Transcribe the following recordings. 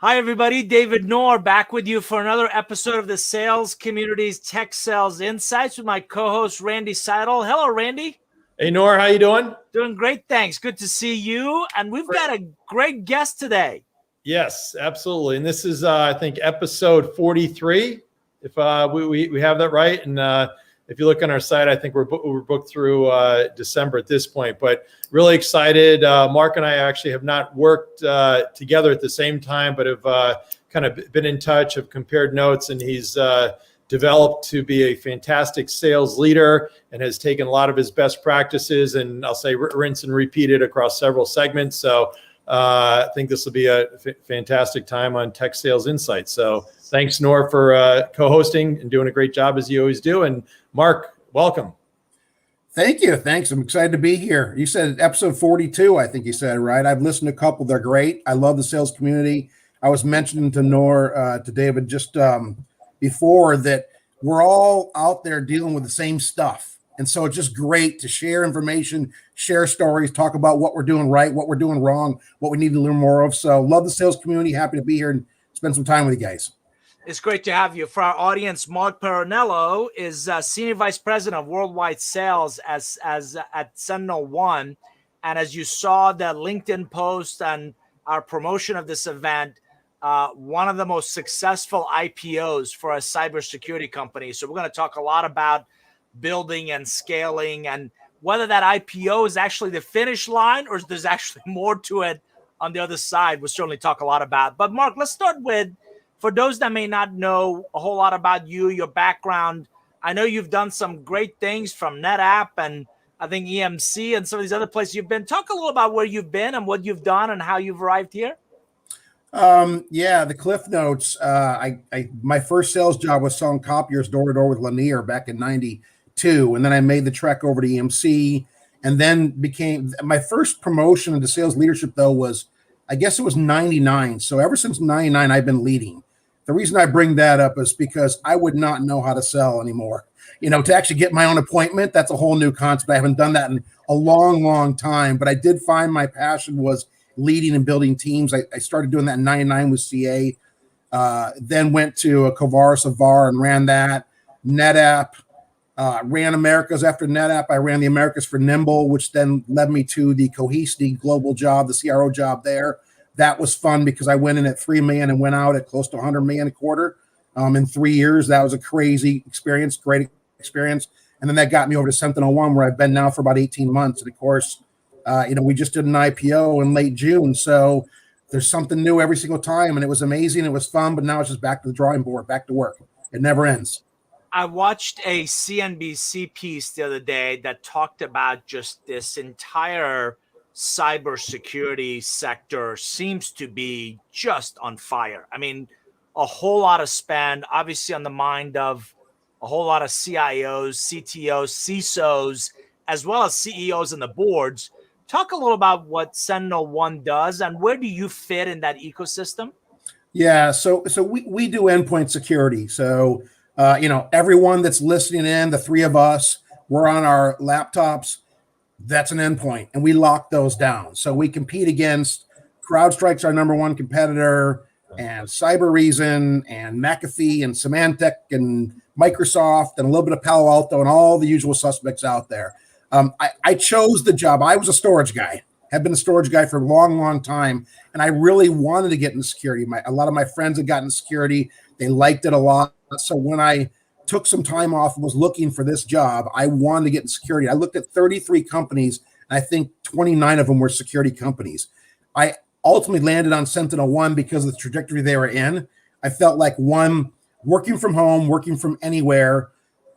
Hi, everybody. David Nour back with you for another episode of the Sales Community's Tech Sales Insights with my co-host, Randy Seidel. Hello, Randy. Hey, Nour. How you doing? Doing great, thanks. Good to see you. And we've got a great guest today. Yes, absolutely. And this is, I think, episode 43, if we have that right. And if you look on our site, I think we're booked through December at this point. But really excited. Mark and I actually have not worked together at the same time, but have kind of been in touch, have compared notes, and he's developed to be a fantastic sales leader and has taken a lot of his best practices and I'll say rinse and repeat it across several segments. So I think this will be a fantastic time on Tech Sales Insights. So thanks, Nour, for co-hosting and doing a great job as you always do. And Mark, welcome. Thank you. Thanks. I'm excited to be here. You said episode 42, I think you said, right? I've listened to a couple. They're great. I love the sales community. I was mentioning to Nour, to David, just before that we're all out there dealing with the same stuff. And so it's just great to share information, share stories, talk about what we're doing right, what we're doing wrong, what we need to learn more of. So love the sales community. Happy to be here and spend some time with you guys. It's great to have you. For our audience, Mark Parrinello is Senior Vice President of Worldwide Sales at SentinelOne. And as you saw the LinkedIn post and our promotion of this event, one of the most successful IPOs for a cybersecurity company. So we're going to talk a lot about building and scaling and whether that IPO is actually the finish line or there's actually more to it on the other side. We'll certainly talk a lot about. But Mark, let's start with, for those that may not know a whole lot about you, your background. I know you've done some great things from NetApp and I think EMC and some of these other places you've been. Talk a little about where you've been and what you've done and how you've arrived here. Yeah, the Cliff Notes. My first sales job was selling copiers door to door with Nour back in '92, and then I made the trek over to EMC, and then became my first promotion into sales leadership. Though was, I guess it was '99. So ever since '99, I've been leading. The reason I bring that up is because I would not know how to sell anymore. You know, to actually get my own appointment, that's a whole new concept. I haven't done that in a long, long time, but I did find my passion was leading and building teams. I started doing that in '99 with CA, then went to Covaris Var and ran that. NetApp, ran Americas. After NetApp, I ran the Americas for Nimble, which then led me to the Cohesity global job, the CRO job there. That was fun because I went in at $3 million and went out at close to $100 million a quarter in 3 years. That was a crazy experience, great experience. And then that got me over to SentinelOne, where I've been now for about 18 months. And of course, we just did an IPO in late June. So there's something new every single time. And it was amazing. It was fun. But now it's just back to the drawing board, back to work. It never ends. I watched a CNBC piece the other day that talked about just this entire cybersecurity sector seems to be just on fire. I mean, a whole lot of spend, obviously on the mind of a whole lot of CIOs, CTOs, CISOs, as well as CEOs and the boards. Talk a little about what SentinelOne does and where do you fit in that ecosystem? Yeah, so we do endpoint security. So, everyone that's listening in, the three of us, we're on our laptops. That's an endpoint, and we lock those down. So we compete against CrowdStrike's our number one competitor, and CyberReason, and McAfee, and Symantec, and Microsoft, and a little bit of Palo Alto, and all the usual suspects out there. I chose the job. I was a storage guy, have been a storage guy for a long, long time, and I really wanted to get into security. A lot of my friends had gotten security. They liked it a lot. So when I took some time off and was looking for this job, I wanted to get in security. I looked at 33 companies, and I think 29 of them were security companies. I ultimately landed on SentinelOne because of the trajectory they were in. I felt like one, working from home, working from anywhere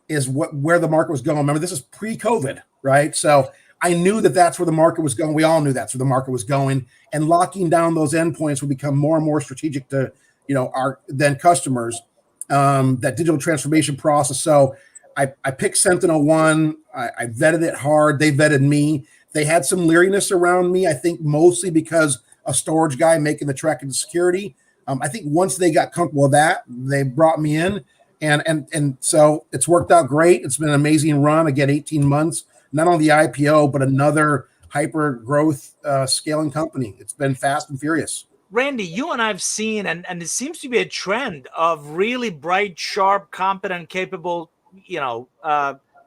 is where the market was going. Remember, this is pre-COVID, right? So I knew that that's where the market was going. We all knew that's where the market was going. And locking down those endpoints would become more and more strategic to, our then customers. That digital transformation process. So I picked SentinelOne. I vetted it hard. They vetted me. They had some leeriness around me, I think mostly because a storage guy making the trek into security. I think once they got comfortable with that, they brought me in. And so it's worked out great. It's been an amazing run. Again, 18 months, not only the IPO, but another hyper growth scaling company. It's been fast and furious. Randy, you and I've seen, and it seems to be a trend of really bright, sharp, competent, capable,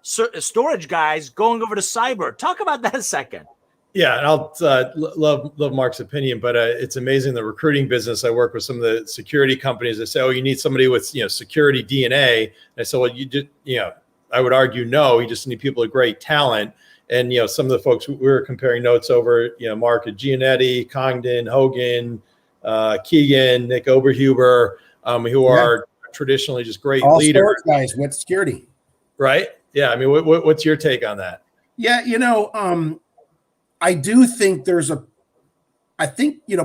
storage guys going over to cyber. Talk about that a second. Yeah, and I'll love Mark's opinion, but it's amazing the recruiting business. I work with some of the security companies that say, "Oh, you need somebody with security DNA." And I said, "Well, you just I would argue no. You just need people with great talent." And some of the folks we were comparing notes over, Mark at Gianetti, Congdon, Hogan, Keegan, Nick Oberhuber, who are traditionally just great all leaders. storage guys with security, right? Yeah, I mean, what's your take on that? Yeah, I do think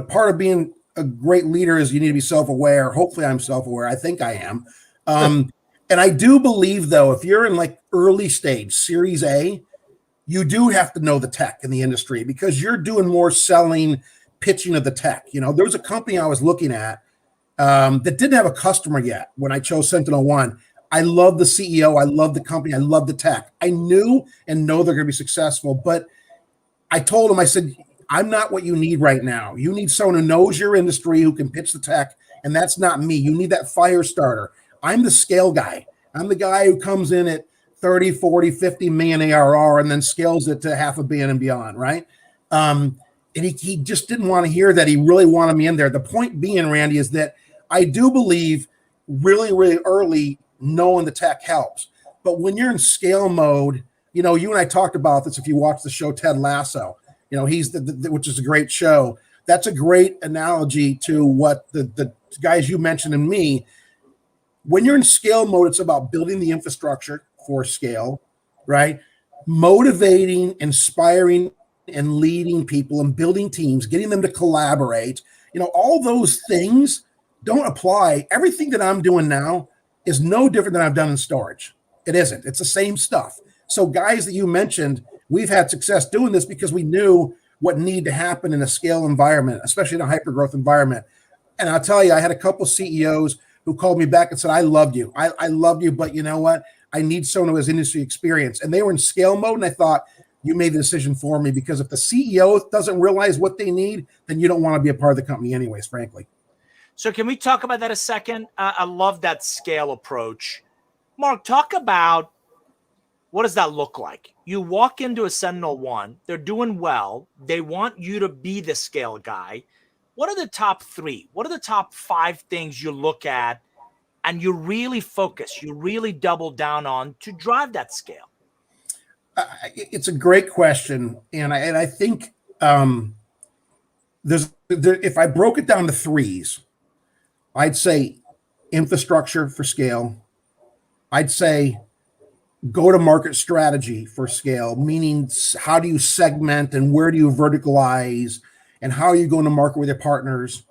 part of being a great leader is you need to be self-aware. Hopefully I'm self-aware. I think I am. And I do believe, though, if you're in like early stage, Series A, you do have to know the tech in the industry because you're doing more selling, pitching of the tech. There was a company I was looking at that didn't have a customer yet when I chose SentinelOne. I love the CEO. I love the company. I love the tech. I knew and know they're going to be successful, but I told him, I said, I'm not what you need right now. You need someone who knows your industry, who can pitch the tech, and that's not me. You need that fire starter. I'm the scale guy. I'm the guy who comes in at 30, 40, 50 million ARR and then scales it to $500 million and beyond, right? And he just didn't want to hear that. He really wanted me in there. The point being, Randy, is that I do believe really, really early knowing the tech helps. But when you're in scale mode, you and I talked about this if you watch the show Ted Lasso. He's which is a great show. That's a great analogy to what the guys you mentioned and me. When you're in scale mode, it's about building the infrastructure for scale, right? Motivating, inspiring, and leading people and building teams, getting them to collaborate. All those things don't apply. Everything that I'm doing now is no different than I've done in storage. It isn't. It's the same stuff. So guys that you mentioned, we've had success doing this because we knew what needed to happen in a scale environment, especially in a hypergrowth environment. And I'll tell you, I had a couple CEOs who called me back and said, I loved you. I loved you, but you know what? I need someone who has industry experience. And they were in scale mode, and I thought, you made the decision for me, because if the CEO doesn't realize what they need, then you don't want to be a part of the company anyways, frankly. So can we talk about that a second? I love that scale approach. Mark, talk about what does that look like? You walk into a SentinelOne, they're doing well. They want you to be the scale guy. What are the top 3? What are the top 5 things you look at and you really focus, you really double down on to drive that scale? It's a great question. And I think if I broke it down to 3s, I'd say infrastructure for scale. I'd say go-to-market strategy for scale, meaning how do you segment and where do you verticalize and how are you going to market with your partners?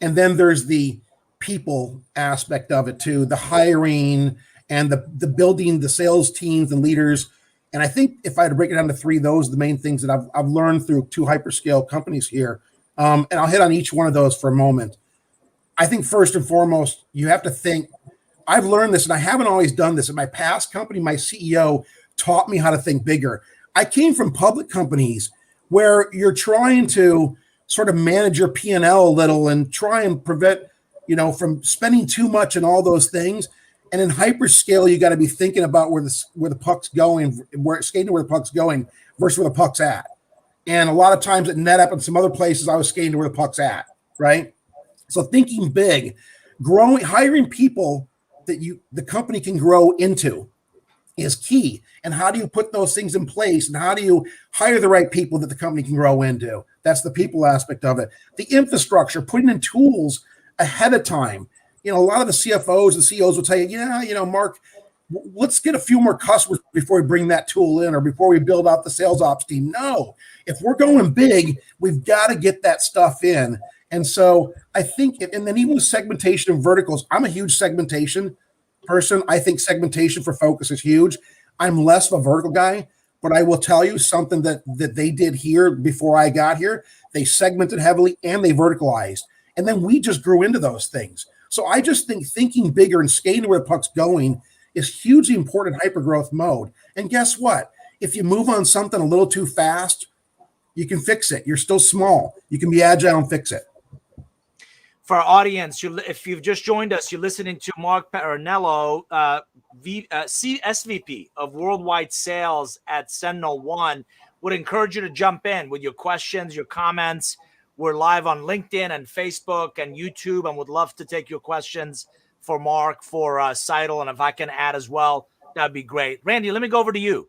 And then there's the people aspect of it too, the hiring and the building, the sales teams and leaders. And I think if I had to break it down to 3, those are the main things that I've learned through 2 hyperscale companies here. And I'll hit on each one of those for a moment. I think first and foremost, you have to think, I've learned this, and I haven't always done this. In my past company, my CEO taught me how to think bigger. I came from public companies where you're trying to sort of manage your P&L a little and try and prevent, from spending too much and all those things. And in hyperscale, you got to be thinking about where the puck's going, skating where the puck's going versus where the puck's at. And a lot of times at NetApp and some other places, I was skating to where the puck's at, right? So thinking big, hiring people that the company can grow into is key. And how do you put those things in place? And how do you hire the right people that the company can grow into? That's the people aspect of it. The infrastructure, putting in tools ahead of time. A lot of the CFOs and CEOs will tell you, Mark, let's get a few more customers before we bring that tool in or before we build out the sales ops team. No, if we're going big, we've got to get that stuff in. And so I think, and then even with segmentation and verticals, I'm a huge segmentation person. I think segmentation for focus is huge. I'm less of a vertical guy, but I will tell you something that they did here before I got here. They segmented heavily and they verticalized. And then we just grew into those things. So I just think thinking bigger and skating where the puck's going is hugely important in hypergrowth mode. And guess what? If you move on something a little too fast, you can fix it. You're still small. You can be agile and fix it. For our audience, if you've just joined us, you're listening to Mark Parrinello, SVP of Worldwide Sales at SentinelOne. Would encourage you to jump in with your questions, your comments. We're live on LinkedIn and Facebook and YouTube, and would love to take your questions for Mark, for Seidel, and if I can add as well, that'd be great. Randy, let me go over to you.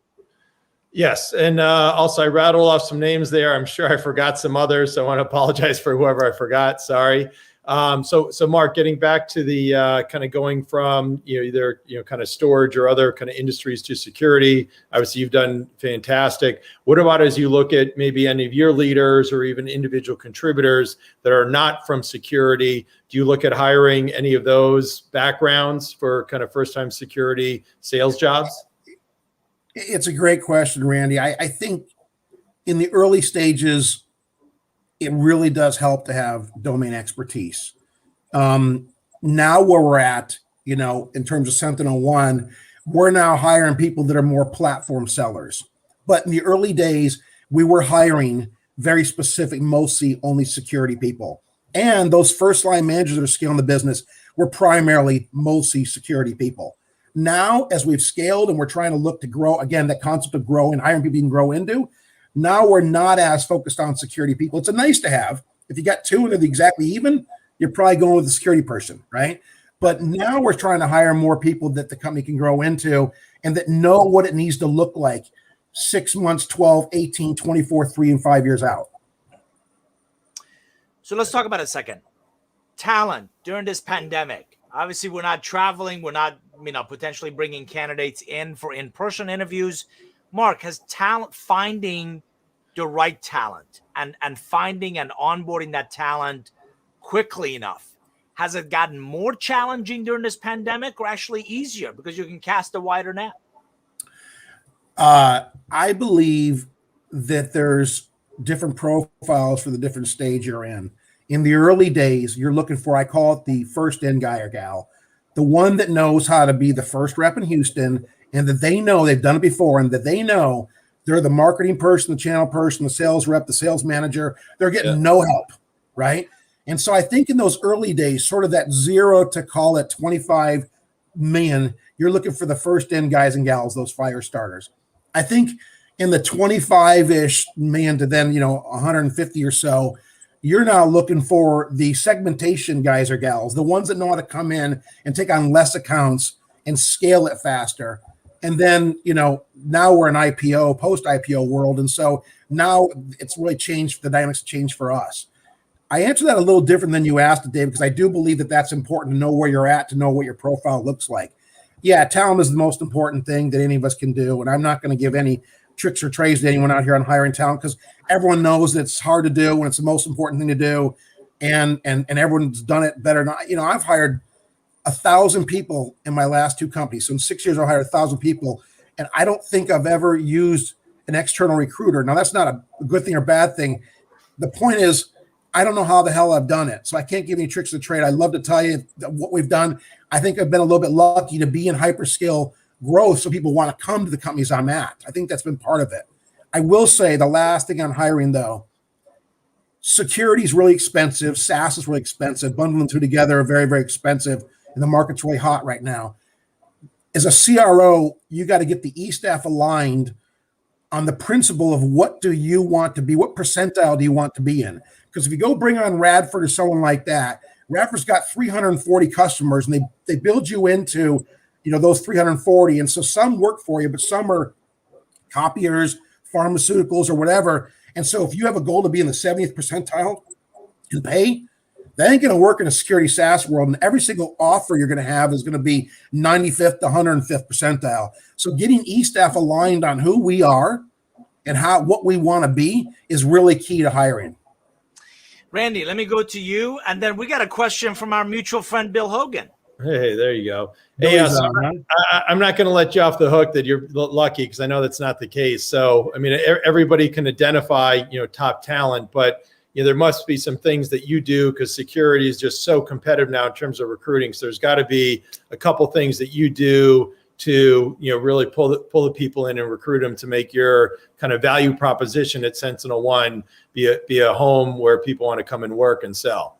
Yes, and also I rattled off some names there. I'm sure I forgot some others, so I want to apologize for whoever I forgot. Sorry. So Mark, getting back to the kind of going from either kind of storage or other kind of industries to security. Obviously, you've done fantastic. What about as you look at maybe any of your leaders or even individual contributors that are not from security? Do you look at hiring any of those backgrounds for kind of first-time security sales jobs? It's a great question, Randy. I think in the early stages, it really does help to have domain expertise. Now where we're at, in terms of SentinelOne, we're now hiring people that are more platform sellers. But in the early days, we were hiring very specific, mostly only security people. And those first line managers that are scaling the business were primarily mostly security people. Now, as we've scaled and we're trying to look to grow, again, that concept of grow and hiring people you can grow into, now we're not as focused on security people. It's a nice to have. If you got two and they're exactly even, you're probably going with the security person, right? But now we're trying to hire more people that the company can grow into and that know what it needs to look like 6 months, 12, 18, 24, 3 and 5 years out. So let's talk about it a second. Talent during this pandemic. Obviously, we're not traveling. We're not, potentially bringing candidates in for in-person interviews. Mark, has finding the right talent and finding and onboarding that talent quickly enough, has it gotten more challenging during this pandemic or actually easier because you can cast a wider net? I believe that there's different profiles for the different stage you're in. In the early days, you're looking for, I call it the first in guy or gal, the one that knows how to be the first rep in Houston and that they know they've done it before and that they know they're the marketing person, the channel person, the sales rep, the sales manager. They're getting no help, right? And so I think in those early days, sort of that 0 to call it 25 million, you're looking for the first in guys and gals, those fire starters. I think in the 25-ish million to then, 150 or so, you're now looking for the segmentation guys or gals, the ones that know how to come in and take on less accounts and scale it faster. And then, now we're an IPO, post-IPO world. And so now it's really changed, the dynamics changed for us. I answer that a little different than you asked it, Dave, because I do believe that that's important to know where you're at, to know what your profile looks like. Yeah, talent is the most important thing that any of us can do. And I'm not going to give any tricks or trades to anyone out here on hiring talent because everyone knows that it's hard to do and it's the most important thing to do. And everyone's done it better. I've hired 1,000 people in my last 2 companies. So in 6 years, I've hired 1,000 people. And I don't think I've ever used an external recruiter. Now, that's not a good thing or bad thing. The point is, I don't know how the hell I've done it. So I can't give any tricks of the trade. I'd love to tell you what we've done. I think I've been a little bit lucky to be in hyperscale growth so people want to come to the companies I'm at. I think that's been part of it. I will say the last thing on hiring, though, security is really expensive. SaaS is really expensive. Bundling two together are very, very expensive. And the market's really hot right now. As a CRO, you got to get the E-staff aligned on the principle of what do you want to be? What percentile do you want to be in? Because if you go bring on Radford or someone like that, Radford's got 340 customers and they build you into, those 340. And so some work for you, but some are copiers, pharmaceuticals or whatever. And so if you have a goal to be in the 70th percentile in pay, that ain't going to work in a security SaaS world. And every single offer you're going to have is going to be 95th to 105th percentile. So getting E-staff aligned on who we are and what we want to be is really key to hiring. Randy, let me go to you. And then we got a question from our mutual friend, Bill Hogan. Hey, there you go. Hey, I'm not going to let you off the hook that you're lucky because I know that's not the case. So, everybody can identify, top talent, but there must be some things that you do because security is just so competitive now in terms of recruiting. So there's got to be a couple things that you do to, really pull the people in and recruit them to make your kind of value proposition at SentinelOne be a home where people want to come and work and sell.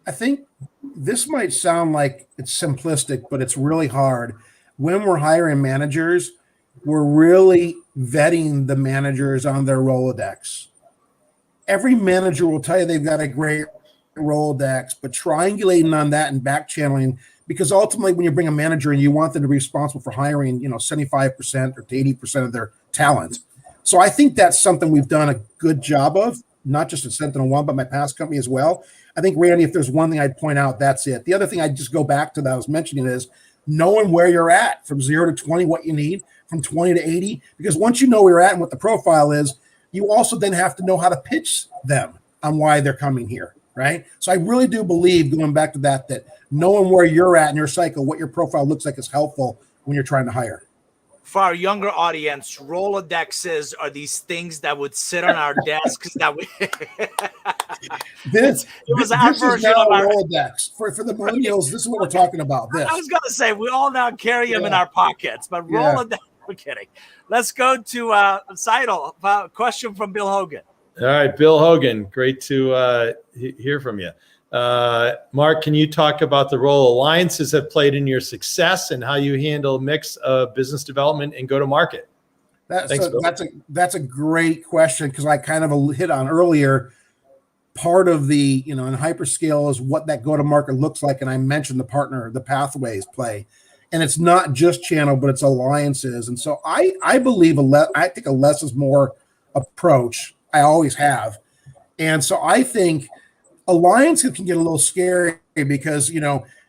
I think this might sound like it's simplistic, but it's really hard. When we're hiring managers, we're really vetting the managers on their Rolodex. Every manager will tell you they've got a great Rolodex, but triangulating on that and back channeling, because ultimately when you bring a manager in, you want them to be responsible for hiring, 75% or to 80% of their talent. So I think that's something we've done a good job of, not just at SentinelOne, but my past company as well. I think, Randy, if there's one thing I'd point out, that's it. The other thing I'd just go back to that I was mentioning is knowing where you're at from 0 to 20, what you need, from 20 to 80, because once you know where you're at and what the profile is, you also then have to know how to pitch them on why they're coming here, right? So I really do believe, going back to that knowing where you're at in your cycle, what your profile looks like is helpful when you're trying to hire. For our younger audience, Rolodexes are these things that would sit on our desks that we this was our version of our Rolodex. For the millennials, this is what we're talking about. This. I was going to say, we all now carry them in our pockets, but Rolodex, we're kidding. Let's go to Seidel. Question from Bill Hogan. All right, Bill Hogan, great to hear from you. Mark, can you talk about the role alliances have played in your success and how you handle a mix of business development and go-to-market? That's a great question, because I kind of hit on earlier. Part of the, in hyperscale is what that go-to-market looks like, and I mentioned the pathways play, and it's not just channel, but it's alliances. And so I believe I think a less is more approach. I always have, and so I think alliances can get a little scary because,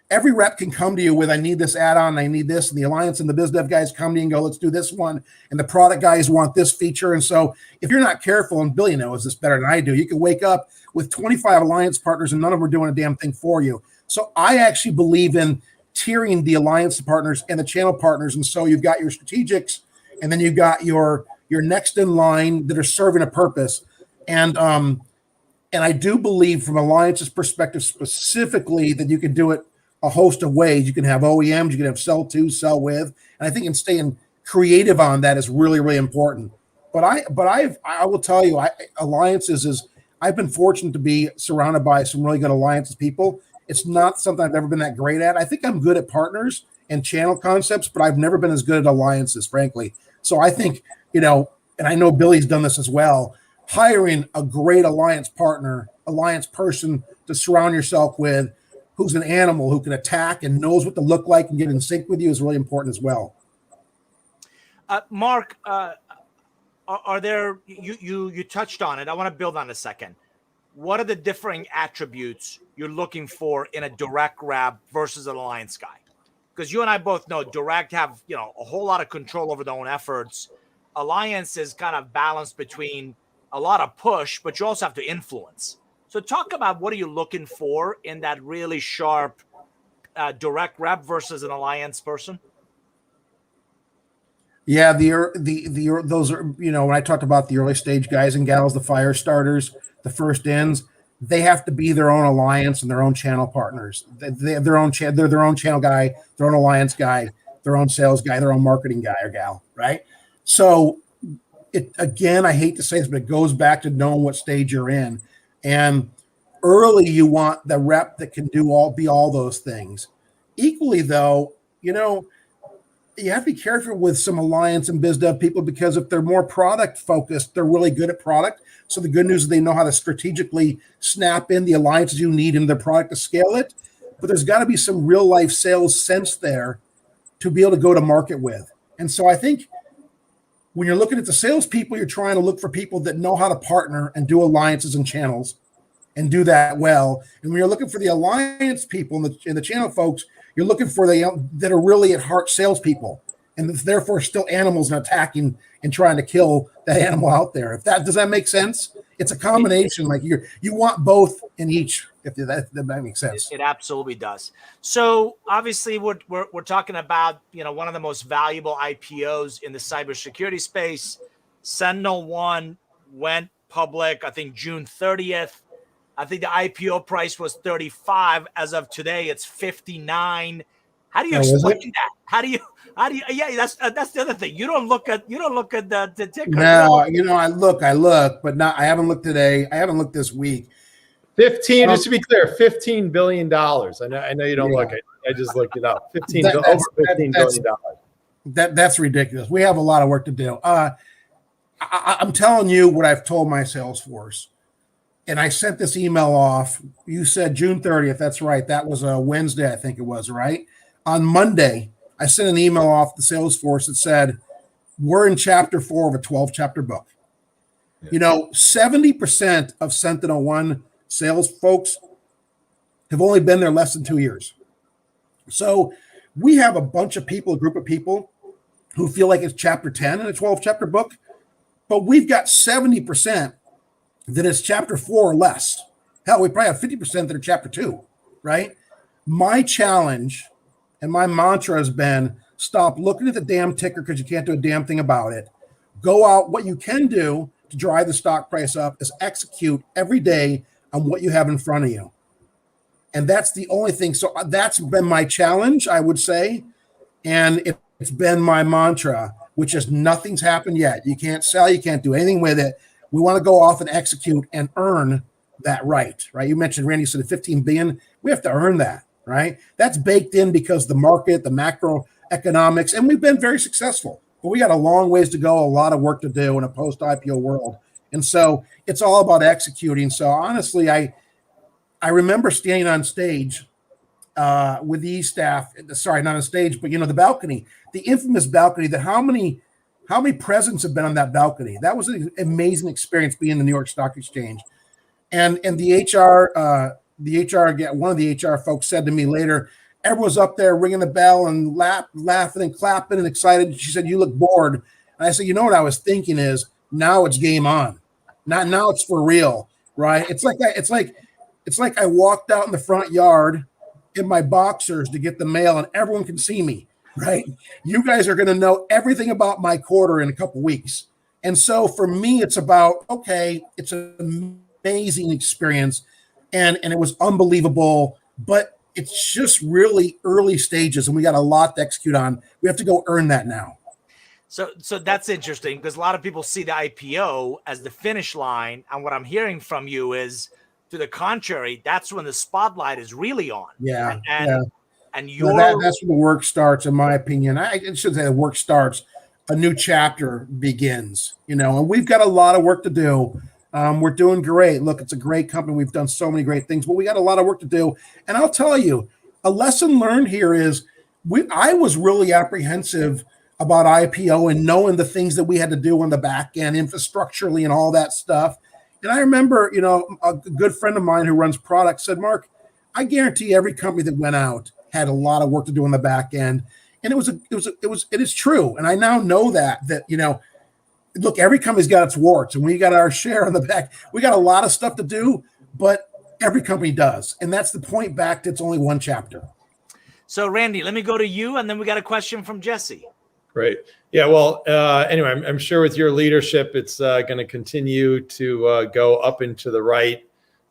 every rep can come to you with, I need this add-on, I need this, and the alliance and the biz dev guys come to you and go, let's do this one, and the product guys want this feature. And so if you're not careful, and Billy knows this better than I do, you can wake up with 25 alliance partners and none of them are doing a damn thing for you. So I actually believe in tiering the alliance partners and the channel partners. And so you've got your strategics, and then you've got your next in line that are serving a purpose. And I do believe from alliances perspective specifically that you can do it a host of ways. You can have OEMs, you can have sell to, sell with, and I think in staying creative on that is really, really important. But I will tell you, alliances is, I've been fortunate to be surrounded by some really good alliances people. It's not something I've ever been that great at. I think I'm good at partners and channel concepts, but I've never been as good at alliances, frankly. So I think, and I know Billy's done this as well, hiring a great alliance partner, alliance person to surround yourself with, who's an animal, who can attack and knows what to look like and get in sync with you, is really important as well. Mark, are there, you touched on it. I want to build on a second. What are the differing attributes you're looking for in a direct rep versus an alliance guy? Because you and I both know direct have, a whole lot of control over their own efforts. Alliance is kind of balanced between a lot of push, but you also have to influence. So talk about what are you looking for in that really sharp direct rep versus an alliance person? Yeah, those are, when I talked about the early stage guys and gals, the fire starters, the first ins, they have to be their own alliance and their own channel partners. They have their own they're their own channel guy, their own alliance guy, their own sales guy, their own marketing guy or gal, right? So again, I hate to say this, but it goes back to knowing what stage you're in. And early, you want the rep that can be all those things. Equally, though, you have to be careful with some alliance and biz dev people, because if they're more product focused, they're really good at product. So the good news is they know how to strategically snap in the alliances you need in their product to scale it. But there's got to be some real life sales sense there to be able to go to market with. And so I think when you're looking at the salespeople, you're trying to look for people that know how to partner and do alliances and channels and do that well. And when you're looking for the alliance people and the channel folks, you're looking for that are really at heart salespeople, and therefore still animals and attacking and trying to kill that animal out there. Does that make sense? It's a combination. Like you want both in each. If that makes sense. It absolutely does. So obviously we're talking about, one of the most valuable IPOs in the cybersecurity space. SentinelOne went public, I think June 30th. I think the IPO price was 35. As of today, it's 59. How do you explain that? How do you? Yeah, that's the other thing. You don't look at the ticker. No, I look, but I haven't looked today. I haven't looked this week. 15. Just to be clear, $15 billion. I know you don't look. I just looked it up. Over $15 billion. That's ridiculous. We have a lot of work to do. I'm telling you what I've told my sales force. And I sent this email off. You said June 30th. That's right. That was a Wednesday, I think it was, right? On Monday, I sent an email off the sales force that said, we're in chapter 4 of a 12-chapter book. Yeah. 70% of SentinelOne sales folks have only been there less than 2 years. So we have a bunch of people, a group of people who feel like it's chapter 10 in a 12-chapter book, but we've got 70% that is chapter 4 or less. Hell, we probably have 50% that are chapter 2, right? My challenge and my mantra has been stop looking at the damn ticker because you can't do a damn thing about it. Go out. What you can do to drive the stock price up is execute every day on what you have in front of you. And that's the only thing. So that's been my challenge, I would say. And it's been my mantra, which is nothing's happened yet. You can't sell. You can't do anything with it. We want to go off and execute and earn that right? You mentioned, Randy said 15 billion. We have to earn that, right? That's baked in because the market, the macroeconomics, and we've been very successful, but we got a long ways to go, a lot of work to do in a post-IPO world. And so it's all about executing. So honestly, I remember standing on stage with the staff, sorry, not on stage, but the balcony, the infamous balcony, that how many presidents have been on that balcony? That was an amazing experience being in the New York Stock Exchange. And the HR, one of the HR folks said to me later, everyone's up there ringing the bell and laughing and clapping and excited. She said, "You look bored." And I said, what I was thinking is, now it's game on. Now it's for real, right? It's like I walked out in the front yard in my boxers to get the mail and everyone can see me, right? You guys are going to know everything about my quarter in a couple weeks. And so for me, it's about, okay, it's an amazing experience and it was unbelievable, but it's just really early stages and we got a lot to execute on. We have to go earn that now. So that's interesting because a lot of people see the IPO as the finish line. And what I'm hearing from you is, to the contrary, that's when the spotlight is really on. Yeah. And that's when the work starts, in my opinion. I shouldn't say the work starts. A new chapter begins, and we've got a lot of work to do. We're doing great. Look, it's a great company. We've done so many great things, but we got a lot of work to do. And I'll tell you, a lesson learned here is I was really apprehensive about IPO and knowing the things that we had to do on the back end infrastructurally and all that stuff. And I remember, a good friend of mine who runs products said, "Mark, I guarantee every company that went out had a lot of work to do on the back end." And it is true. And I now know that, look, every company's got its warts and we got our share on the back. We got a lot of stuff to do, but every company does. And that's the point back to it's only one chapter. So Randy, let me go to you. And then we got a question from Jesse. Great. Yeah. Well, anyway, I'm sure with your leadership, it's going to continue to go up and to the right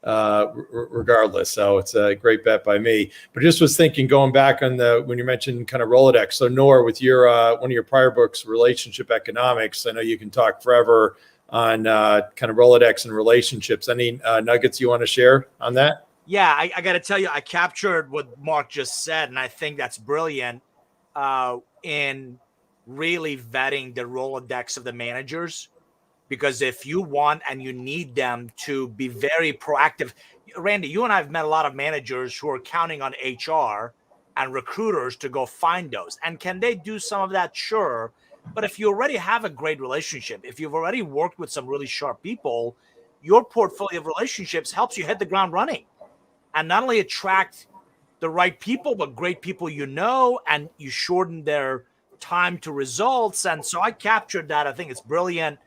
regardless. So it's a great bet by me. But just was thinking, going back on when you mentioned kind of Rolodex. So Nour, with your one of your prior books, Relationship Economics, I know you can talk forever on kind of Rolodex and relationships. Any nuggets you want to share on that? Yeah, I got to tell you, I captured what Mark just said, and I think that's brilliant in really vetting the Rolodex of the managers, because if you want and you need them to be very proactive, Randy, you and I have met a lot of managers who are counting on HR and recruiters to go find those. And can they do some of that? Sure. But if you already have a great relationship, if you've already worked with some really sharp people, your portfolio of relationships helps you hit the ground running and not only attract the right people, but great people, and you shorten their time to results. And so I captured that. I think it's brilliant.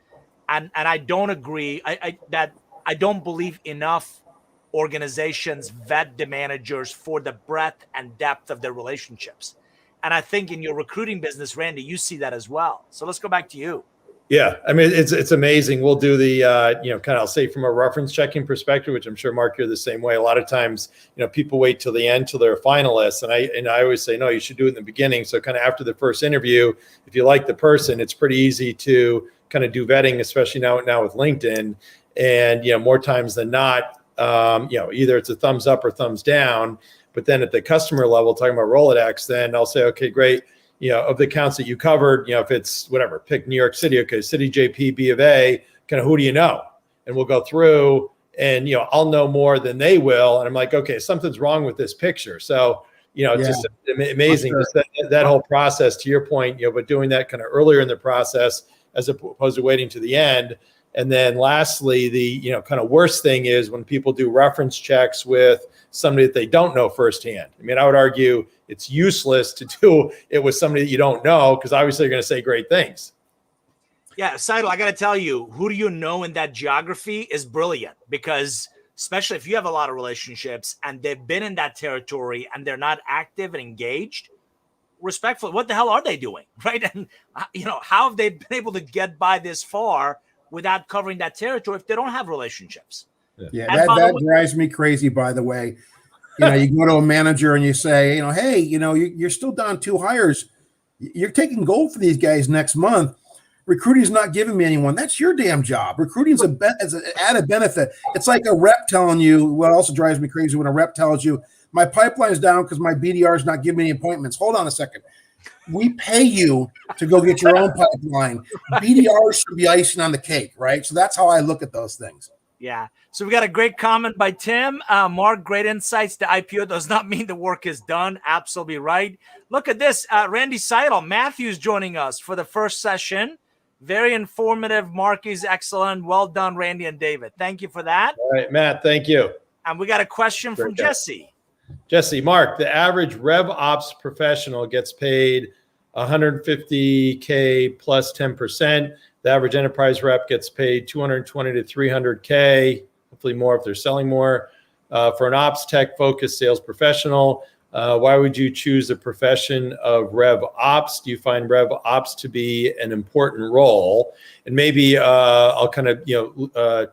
And I don't agree that I don't believe enough organizations vet the managers for the breadth and depth of their relationships. And I think in your recruiting business, Randy, you see that as well. So let's go back to you. Yeah, I mean, it's amazing. We'll do the, kind of, I'll say from a reference checking perspective, which I'm sure, Mark, you're the same way. A lot of times, people wait till the end, till they're finalists. And I always say, no, you should do it in the beginning. So kind of after the first interview, if you like the person, it's pretty easy to kind of do vetting, especially now with LinkedIn. And, more times than not, Either it's a thumbs up or thumbs down. But then at the customer level, talking about Rolodex, then I'll say, okay, great. Of the accounts that you covered, if it's whatever, pick New York City, okay, City, JP, B of A, kind of who do you know? And we'll go through and, I'll know more than they will. And I'm like, okay, something's wrong with this picture. So, it's just amazing just that whole process, to your point, but doing that kind of earlier in the process as opposed to waiting to the end. And then lastly, the, kind of worst thing is when people do reference checks with somebody that they don't know firsthand. I mean, I would argue it's useless to do it with somebody that you don't know, because obviously you're going to say great things. Yeah, Seidel, I got to tell you, who do you know in that geography is brilliant, because especially if you have a lot of relationships and they've been in that territory and they're not active and engaged, respectfully, what the hell are they doing, right? And, how have they been able to get by this far without covering that territory if they don't have relationships? Yeah, that drives me crazy, by the way. You go to a manager and you say, hey, you're still down 2 hires. You're taking gold for these guys next month. Recruiting's not giving me anyone. That's your damn job. Recruiting's an added benefit. It's like a rep telling you, what also drives me crazy when a rep tells you, my pipeline's down because my BDR is not giving me any appointments. Hold on a second. We pay you to go get your own pipeline. BDR should be icing on the cake, right? So that's how I look at those things. Yeah. So we got a great comment by Tim. Mark, great insights. The IPO does not mean the work is done. Absolutely right. Look at this. Randy Seidel, Matthew's joining us for the first session. Very informative. Mark is excellent. Well done, Randy and David. Thank you for that. All right, Matt, thank you. And we got a question from Jesse. Jesse, Mark, the average Rev Ops professional gets paid $150K plus 10%. The average enterprise rep gets paid $220 to $300K, hopefully more if they're selling more. For an ops tech focused sales professional, why would you choose the profession of Rev Ops? Do you find Rev Ops to be an important role? And maybe I'll kind of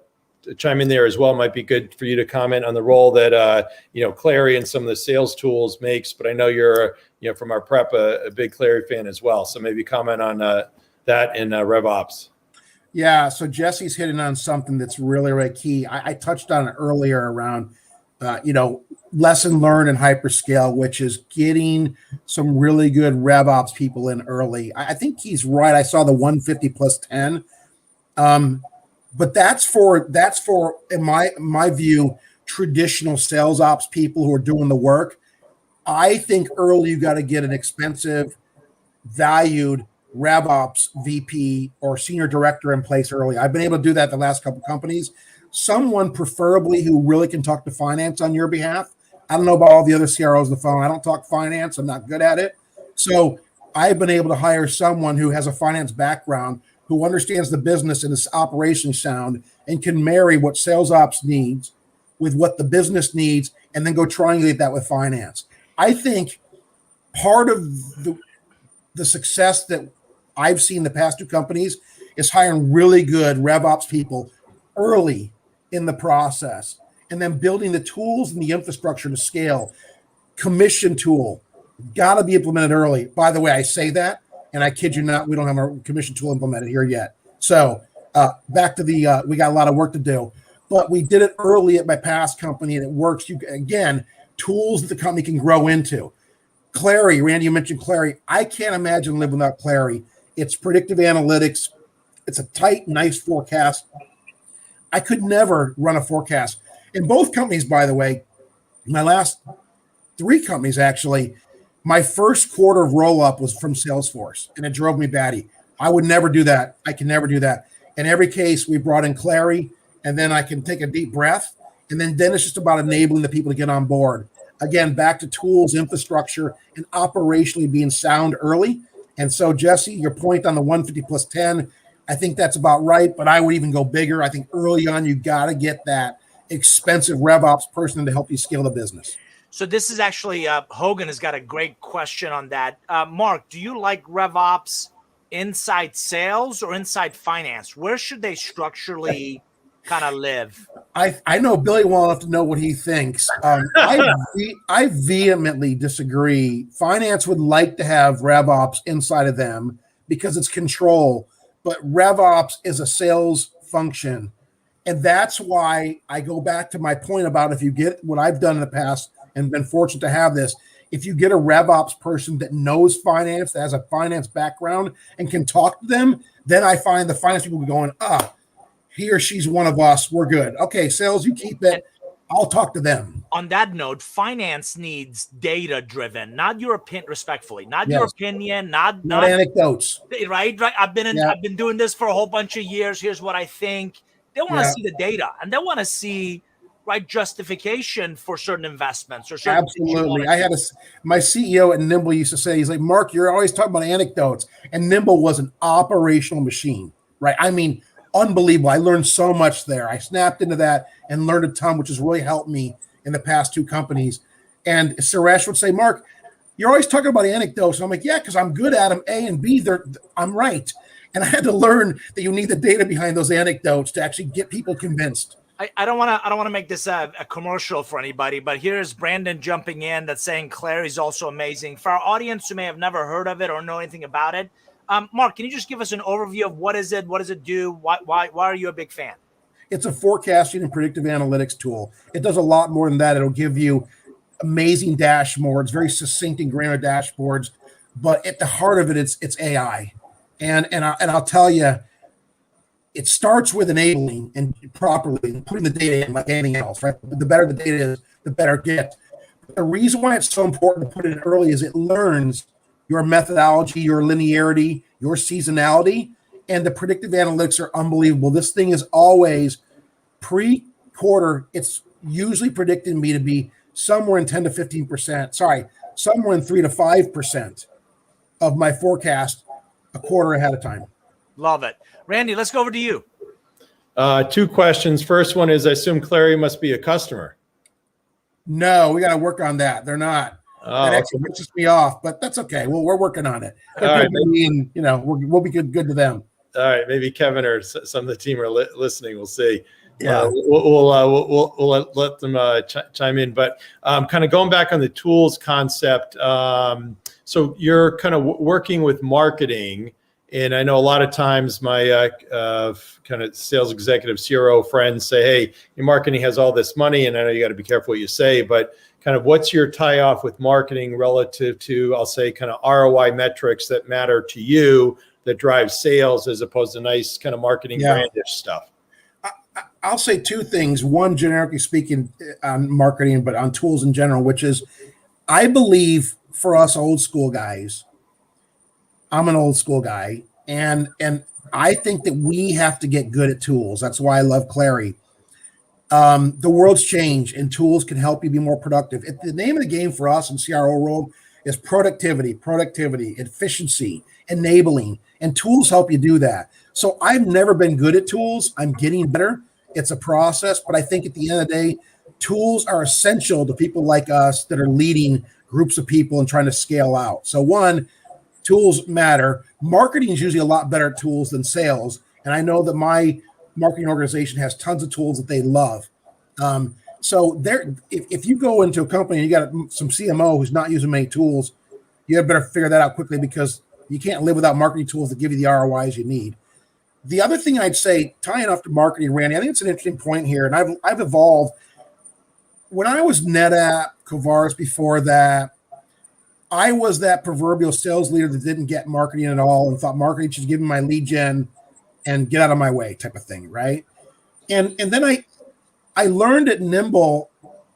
chime in there as well. It might be good for you to comment on the role that Clary and some of the sales tools makes. But I know you're from our prep a big Clary fan as well. So maybe comment on that in Rev Ops. Yeah, so Jesse's hitting on something that's really, really key. I touched on it earlier around, lesson learned and hyperscale, which is getting some really good Rev Ops people in early. I think he's right. I saw the 150 plus 10. But that's for in my view, traditional sales ops people who are doing the work. I think early you got to get an expensive, valued Rev Ops VP or senior director in place early. I've been able to do that the last couple of companies. Someone preferably who really can talk to finance on your behalf. I don't know about all the other CROs on the phone. I don't talk finance. I'm not good at it. So I've been able to hire someone who has a finance background, who understands the business and is operations sound, and can marry what sales ops needs with what the business needs, and then go triangulate that with finance. I think part of the success that I've seen the past 2 companies is hiring really good Rev Ops people early in the process, and then building the tools and the infrastructure to scale. Commission tool got to be implemented early. By the way, I say that, and I kid you not, we don't have our commission tool implemented here yet. So back to we got a lot of work to do, but we did it early at my past company, and it works. Again, tools that the company can grow into. Clary, Randy, you mentioned Clary. I can't imagine living without Clary. It's predictive analytics. It's a tight, nice forecast. I could never run a forecast. In both companies, by the way, my last 3 companies actually, my first quarter of roll-up was from Salesforce, and it drove me batty. I would never do that. I can never do that. In every case, we brought in Clary, and then I can take a deep breath, and then it's just about enabling the people to get on board. Again, back to tools, infrastructure, and operationally being sound early. And so, Jesse, your point on the 150 plus 10, I think that's about right, but I would even go bigger. I think early on, you got to get that expensive Rev Ops person to help you scale the business. So this is actually, Hogan has got a great question on that. Mark, do you like Rev Ops inside sales or inside finance? Where should they structurally kind of live? I know Billy well enough to know what he thinks. I vehemently disagree. Finance would like to have Rev Ops inside of them because it's control, but Rev Ops is a sales function. And that's why I go back to my point about if you get what I've done in the past and been fortunate to have this, if you get a RevOps person that knows finance, that has a finance background and can talk to them, then I find the finance people going, he or she's one of us. We're good. Okay, sales, you keep it. I'll talk to them. On that note, finance needs data driven, not your opinion, respectfully, not your opinion, not anecdotes. Right. I've been doing this for a whole bunch of years. Here's what I think. They want to see the data, and they want to see justification for certain investments or certain. Absolutely. I had my CEO at Nimble used to say, he's like, Mark, you're always talking about anecdotes, and Nimble was an operational machine, right? I mean, unbelievable. I learned so much there. I snapped into that and learned a ton, which has really helped me in the past 2 companies. And Suresh would say, Mark, you're always talking about anecdotes. And I'm like, yeah, because I'm good at them. A and B, I'm right. And I had to learn that you need the data behind those anecdotes to actually get people convinced. I don't want to make this a commercial for anybody, but here's Brandon jumping in that's saying Clary's also amazing. For our audience who may have never heard of it or know anything about it, Mark, can you just give us an overview of what is it? What does it do? Why are you a big fan? It's a forecasting and predictive analytics tool. It does a lot more than that. It'll give you amazing dashboards, very succinct and granular dashboards. But at the heart of it, it's AI. And I'll tell you, it starts with enabling and properly and putting the data in like anything else, right? The better the data is, the better it gets. The reason why it's so important to put it in early is it learns your methodology, your linearity, your seasonality, and the predictive analytics are unbelievable. This thing is always pre-quarter. It's usually predicting me to be somewhere in 10 to 15%. Sorry, somewhere in 3 to 5% of my forecast a quarter ahead of time. Love it. Randy, let's go over to you. 2 questions. First one is, I assume Clary must be a customer. No, we got to work on that. They're not. That actually pisses me off, but that's okay. Well, we're working on it. All right, and, we'll be good to them. All right, maybe Kevin or some of the team are listening. We'll see. Yeah, we'll let them chime in. But kind of going back on the tools concept. So you're kind of working with marketing, and I know a lot of times my kind of sales executive CRO friends say, "Hey, your marketing has all this money, and I know you got to be careful what you say." But kind of what's your tie off with marketing relative to, I'll say, kind of ROI metrics that matter to you that drive sales as opposed to nice kind of marketing brandish stuff? I'll say 2 things. One, generically speaking, on marketing, but on tools in general, which is, I believe for us old school guys, I'm an old school guy, and I think that we have to get good at tools. That's why I love Clary. The world's changed, and tools can help you be more productive. The name of the game for us in CRO world is productivity, efficiency, enabling, and tools help you do that. So I've never been good at tools. I'm getting better. It's a process, but I think at the end of the day, tools are essential to people like us that are leading groups of people and trying to scale out. So 1, tools matter. Marketing is usually a lot better at tools than sales. And I know that my marketing organization has tons of tools that they love. So if you go into a company and you got some CMO who's not using many tools, you better figure that out quickly, because you can't live without marketing tools that give you the ROIs you need. The other thing I'd say, tying off to marketing, Randy, I think it's an interesting point here, and I've evolved. When I was NetApp, Covaris before that, I was that proverbial sales leader that didn't get marketing at all and thought marketing should give me my lead gen and get out of my way type of thing, right? And then I learned at Nimble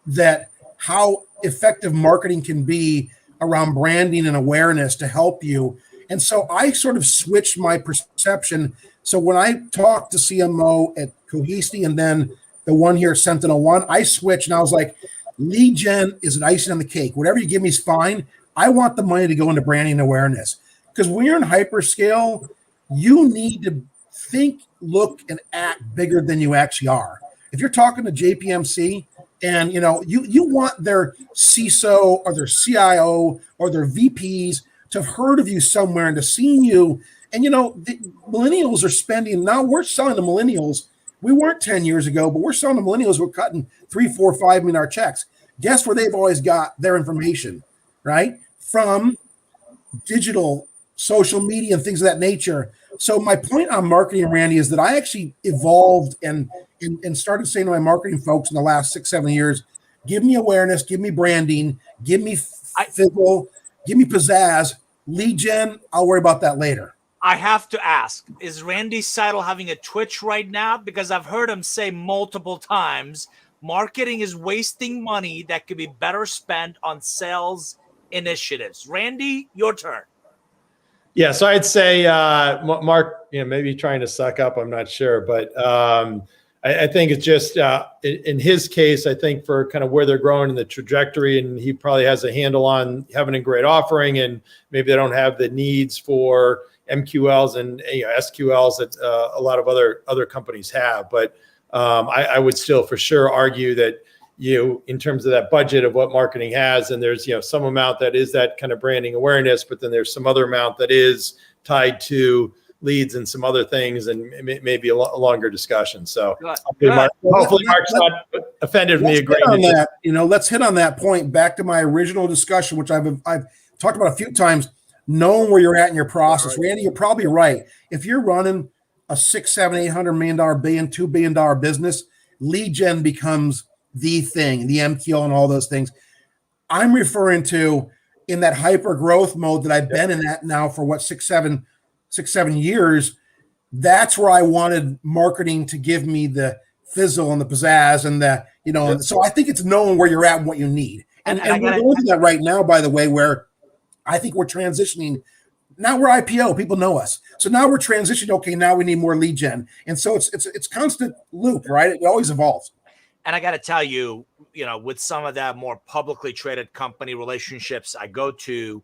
that how effective marketing can be around branding and awareness to help you. And so I sort of switched my perception. So when I talked to CMO at Cohesity and then the one here, SentinelOne, I switched and I was like, lead gen is an icing on the cake. Whatever you give me is fine. I want the money to go into branding and awareness. Because when you're in hyperscale, you need to think, look, and act bigger than you actually are. If you're talking to JPMC and you want their CISO or their CIO or their VPs to have heard of you somewhere and to seen you. And the millennials are spending, now we're selling to millennials. We weren't 10 years ago, but we're selling to millennials. We're cutting $3, $4, $5 million checks. Guess where they've always got their information, right? From digital, social media, and things of that nature. So my point on marketing, Randy, is that I actually evolved and started saying to my marketing folks in the last 6-7 years, give me awareness, give me branding, give me fizzle, give me pizzazz, lead gen. I'll worry about that later. I have to ask, is Randy Seidel having a twitch right now? Because I've heard him say multiple times, marketing is wasting money that could be better spent on sales initiatives. Randy, your turn. Yeah, so I'd say Mark, maybe trying to suck up. I'm not sure, but I think it's just in his case. I think for kind of where they're growing in the trajectory, and he probably has a handle on having a great offering, and maybe they don't have the needs for MQLs and SQLs that a lot of other companies have. But I would still for sure argue that in terms of that budget of what marketing has, and there's some amount that is that kind of branding awareness, but then there's some other amount that is tied to leads and some other things, and maybe a longer discussion. So hopefully Mark's not offended with me agreeing on that. Let's hit on that point back to my original discussion, which I've talked about a few times. Knowing where you're at in your process, Randy, you're probably right. If you're running a $600, $700, $800 million, $2 billion business, lead gen becomes the thing, the MQL and all those things. I'm referring to in that hyper growth mode that I've been in that now for 6-7 years. That's where I wanted marketing to give me the fizzle and the pizzazz and the, so I think it's knowing where you're at and what you need. And we're going through that right now, by the way, where I think we're transitioning. Now we're IPO, people know us. So now we're transitioning. Okay, now we need more lead gen. And so it's constant loop, right? It always evolves. And I got to tell you, with some of that more publicly traded company relationships I go to,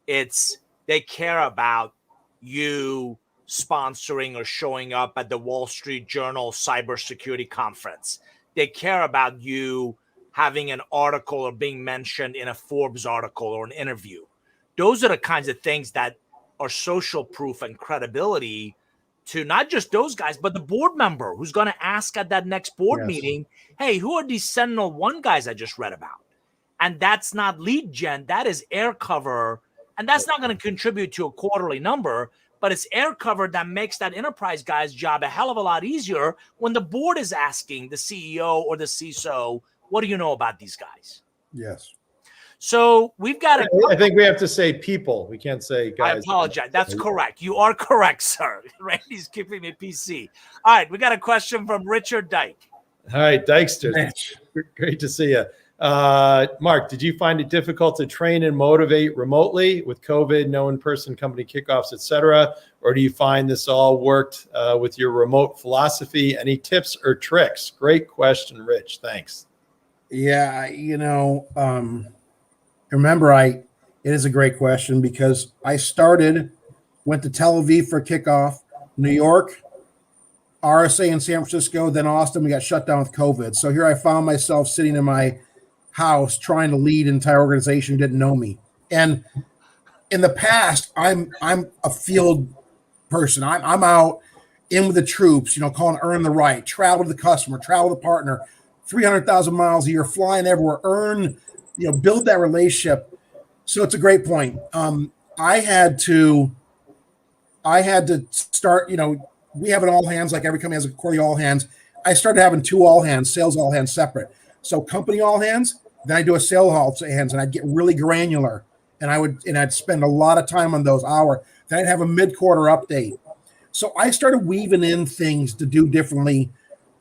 they care about you sponsoring or showing up at the Wall Street Journal cybersecurity conference. They care about you having an article or being mentioned in a Forbes article or an interview. Those are the kinds of things that are social proof and credibility to not just those guys, but the board member who's going to ask at that next board meeting, hey, who are these SentinelOne guys I just read about? And that's not lead gen. That is air cover. And that's not going to contribute to a quarterly number, but it's air cover that makes that enterprise guy's job a hell of a lot easier when the board is asking the CEO or the CISO, what do you know about these guys? Yes. So we've got I think we have to say people. We can't say guys. I apologize. That's correct. You are correct, sir. Randy's keeping me PC. All right. We got a question from Richard Dyke. All right, Dykester. Great to see you. Mark, did you find it difficult to train and motivate remotely with COVID, no in-person company kickoffs, et cetera? Or do you find this all worked with your remote philosophy? Any tips or tricks? Great question, Rich. Thanks. Yeah, remember, it is a great question because I went to Tel Aviv for kickoff, New York, RSA in San Francisco, then Austin. We got shut down with COVID. So here I found myself sitting in my house trying to lead an entire organization who didn't know me. And in the past, I'm a field person. I'm out in with the troops, calling earn the right, travel to the customer, travel to the partner, 300,000 miles a year, flying everywhere, build that relationship. So it's a great point. I had to start, we have an all hands, like every company has a quarterly all hands. I started having 2 all hands, sales all hands separate. So company all hands, then I do a sales all hands, and I'd get really granular, and I'd spend a lot of time on those hours. Then I'd have a mid-quarter update. So I started weaving in things to do differently,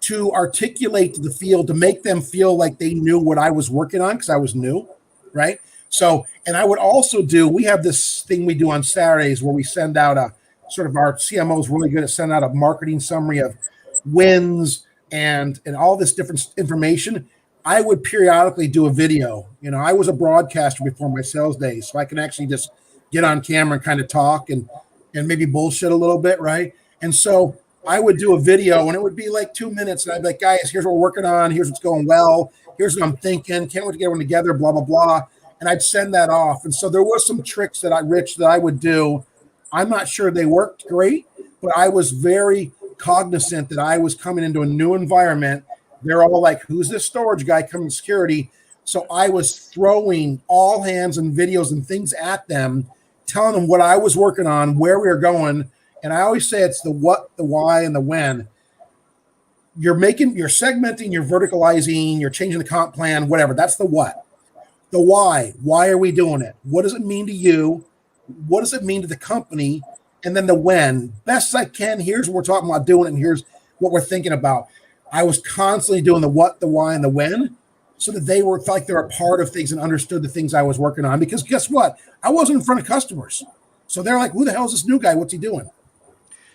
to articulate to the field, to make them feel like they knew what I was working on because I was new, right? So, and I would also we have this thing we do on Saturdays where we send out our CMO is really good at sending out a marketing summary of wins and all this different information. I would periodically do a video. I was a broadcaster before my sales days, so I can actually just get on camera and kind of talk and maybe bullshit a little bit, right? And so I would do a video, and it would be like 2 minutes, and I'd be like, guys, here's what we're working on. Here's what's going well. Here's what I'm thinking. Can't wait to get everyone together, blah, blah, blah. And I'd send that off. And so there were some tricks that I would do. I'm not sure they worked great, but I was very cognizant that I was coming into a new environment. They're all like, who's this storage guy coming security? So I was throwing all hands and videos and things at them, telling them what I was working on, where we were going, And I always say it's the what, the why, and the when. You're segmenting, you're verticalizing, you're changing the comp plan, whatever. That's the what. The why. Why are we doing it? What does it mean to you? What does it mean to the company? And then the when. Best as I can, here's what we're talking about doing it, and here's what we're thinking about. I was constantly doing the what, the why, and the when, so that they felt like they're a part of things and understood the things I was working on. Because guess what? I wasn't in front of customers. So they're like, who the hell is this new guy? What's he doing?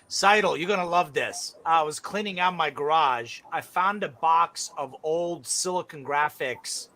Seidel, you're going to love this. I was cleaning out my garage. I found a box of old Silicon Graphics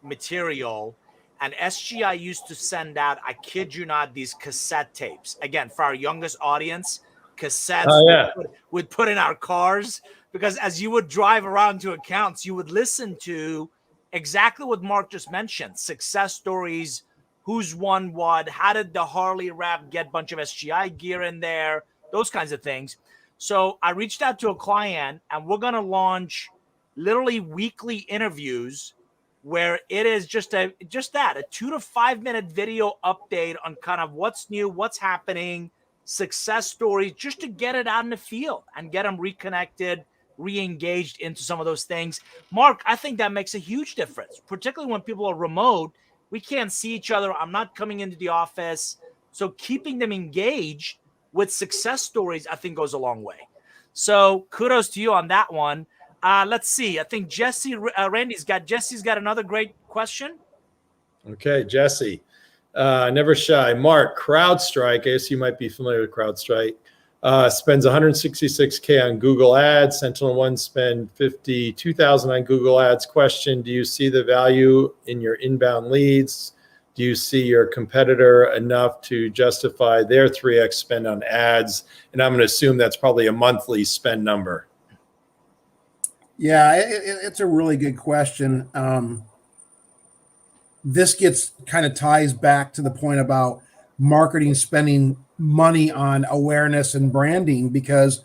material, and SGI used to send out, I kid you not, these cassette tapes. Again, for our youngest audience, cassettes we'd put in our cars, because as you would drive around to accounts, you would listen to exactly what Mark just mentioned, success stories, who's won what, how did the Harley rep get a bunch of SGI gear in there, those kinds of things. So I reached out to a client, and we're going to launch literally weekly interviews where it is just a 2 to 5 minute video update on kind of what's new, what's happening, success stories, just to get it out in the field and get them reconnected, re-engaged into some of those things. Mark, I think that makes a huge difference, particularly when people are remote. We can't see each other. I'm not coming into the office. So keeping them engaged with success stories, I think, goes a long way. So kudos to you on that one. Let's see. I think Jesse's got another great question. Okay, Jesse. Never shy. Mark, CrowdStrike, I guess you might be familiar with CrowdStrike, spends $166K on Google Ads. SentinelOne spend $52,000 on Google Ads. Question, do you see the value in your inbound leads? Do you see your competitor enough to justify their 3x spend on ads? And I'm going to assume that's probably a monthly spend number. Yeah, it's a really good question. This kind of ties back to the point about marketing spending money on awareness and branding, because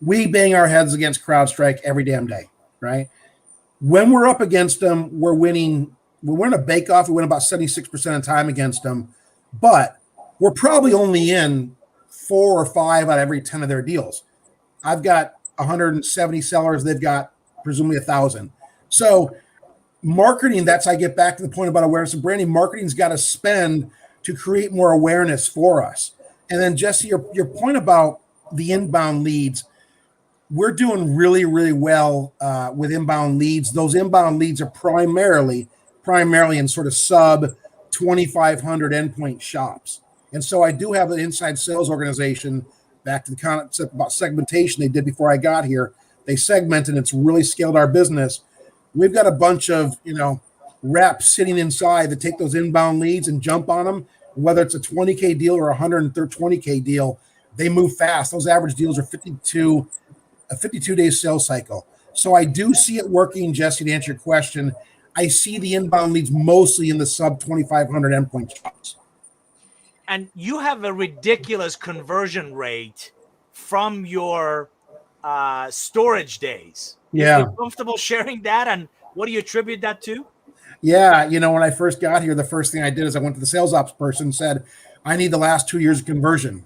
we bang our heads against CrowdStrike every damn day, right? When we're up against them, we're winning. We're in a bake-off. We win about 76% of the time against them, but we're probably only in 4 or 5 out of every 10 of their deals. I've got 170 sellers. They've got presumably 1,000. So marketing, I get back to the point about awareness and branding. Marketing's got to spend to create more awareness for us. And then Jesse, your point about the inbound leads, we're doing really, really well with inbound leads. Those inbound leads are primarily in sort of sub 2,500 endpoint shops. And so I do have an inside sales organization. Back to the concept about segmentation they did before I got here. They segmented, it's really scaled our business. We've got a bunch of, reps sitting inside that take those inbound leads and jump on them. Whether it's a 20K deal or a 120K deal, they move fast. Those average deals are a 52-day sales cycle. So I do see it working, Jesse, to answer your question. I see the inbound leads mostly in the sub 2,500 endpoint shops. And you have a ridiculous conversion rate from your storage days. Yeah. You're comfortable sharing that? And what do you attribute that to? Yeah. When I first got here, the first thing I did is I went to the sales ops person and said, I need the last 2 years of conversion.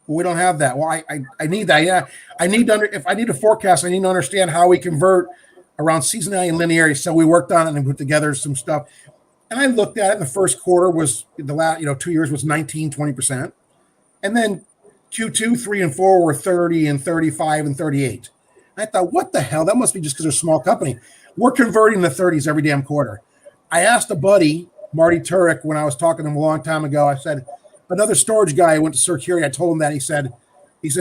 Well, we don't have that. Well, I need that. Yeah. If I need a forecast, I need to understand how we convert around seasonality and linearity. So we worked on it and put together some stuff. And I looked at it. The first quarter was the last, 2 years was 19, 20%. And then Q2, 3, and 4 were 30 and 35 and 38. And I thought, what the hell? That must be just because they're a small company. We're converting the 30s every damn quarter. I asked a buddy, Marty Turek, when I was talking to him a long time ago, I said, another storage guy who went to security, I told him that. He said,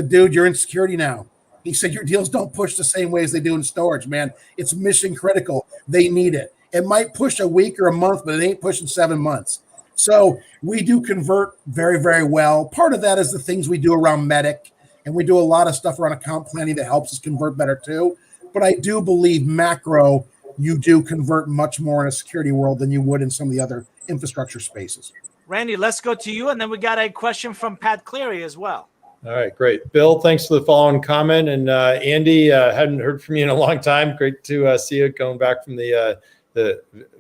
dude, you're in security now. He said, your deals don't push the same way as they do in storage, man. It's mission critical. They need it. It might push a week or a month, but it ain't pushing 7 months. So we do convert very, very well. Part of that is the things we do around Medic, and we do a lot of stuff around account planning that helps us convert better too. But I do believe macro, you do convert much more in a security world than you would in some of the other infrastructure spaces. Randy, let's go to you. And then we got a question from Pat Cleary as well. All right, great. Bill, thanks for the following comment. And Andy, hadn't heard from you in a long time. Great to see you going back from the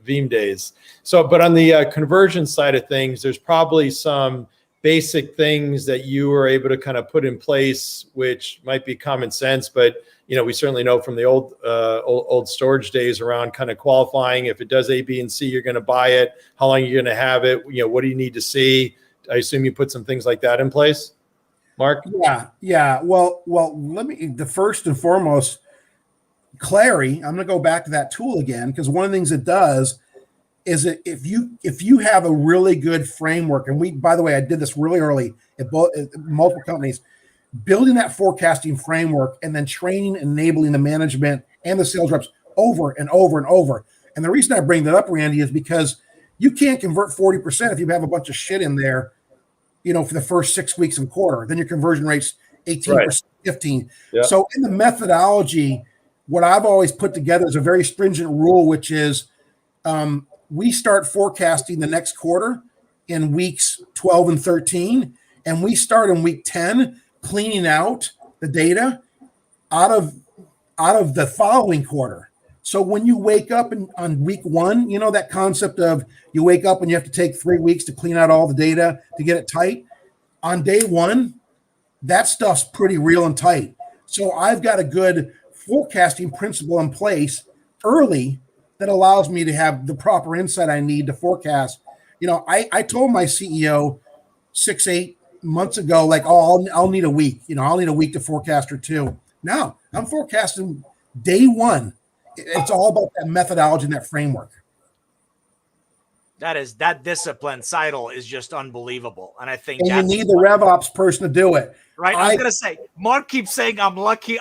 Veeam days. So, but on the conversion side of things, there's probably some basic things that you were able to kind of put in place, which might be common sense, but we certainly know from the old storage days around kind of qualifying. If it does A, B, and C, you're going to buy it. How long are you going to have it? What do you need to see? I assume you put some things like that in place, Mark? Yeah. Well, the first and foremost, Clary, I'm going to go back to that tool again, because one of the things it does is that if you have a really good framework, and by the way, I did this really early at multiple companies, building that forecasting framework and then training, enabling the management and the sales reps over and over and over. And the reason I bring that up, Randy, is because you can't convert 40% if you have a bunch of shit in there, for the first 6 weeks of a quarter. Then your conversion rate's 18%, right. 15%. Yeah. So in the methodology, what I've always put together is a very stringent rule, which is we start forecasting the next quarter in weeks 12 and 13, and we start in week 10 cleaning out the data out of the following quarter. So when you wake up on week 1, that concept of you wake up and you have to take 3 weeks to clean out all the data to get it tight. On day 1, that stuff's pretty real and tight. So I've got a good forecasting principle in place early that allows me to have the proper insight I need to forecast. I told my CEO 6-8 months ago, like, I'll need a week. I'll need a week to forecast or 2. Now I'm forecasting day 1. It's all about that methodology and that framework. That discipline, Seidel, is just unbelievable. And I think you need the RevOps person to do it. Right. I was going to say, Mark keeps saying, I'm lucky.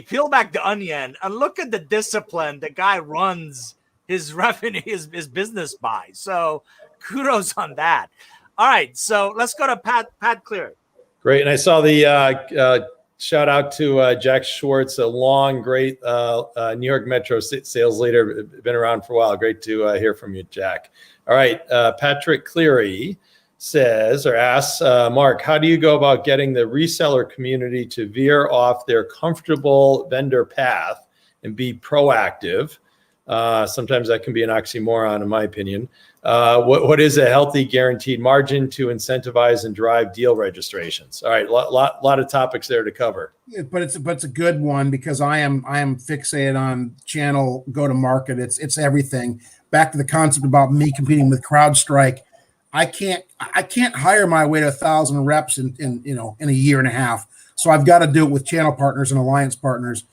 Peel back the onion and look at the discipline the guy runs his revenue, his business by. So kudos on that. All right. So let's go to Pat Cleary. Great. And I saw the shout out to Jack Schwartz, a long, great New York Metro sales leader, been around for a while. Great to hear from you, Jack. All right. Patrick Cleary says or asks, Mark, how do you go about getting the reseller community to veer off their comfortable vendor path and be proactive? Sometimes that can be an oxymoron, in my opinion. What is a healthy guaranteed margin to incentivize and drive deal registrations? All right, lot of topics there to cover. Yeah, but it's a good one, because I am fixated on channel go to market. It's everything. Back to the concept about me competing with CrowdStrike. I can't hire my way to 1,000 reps in a year and a half. So I've got to do it with channel partners and alliance partners.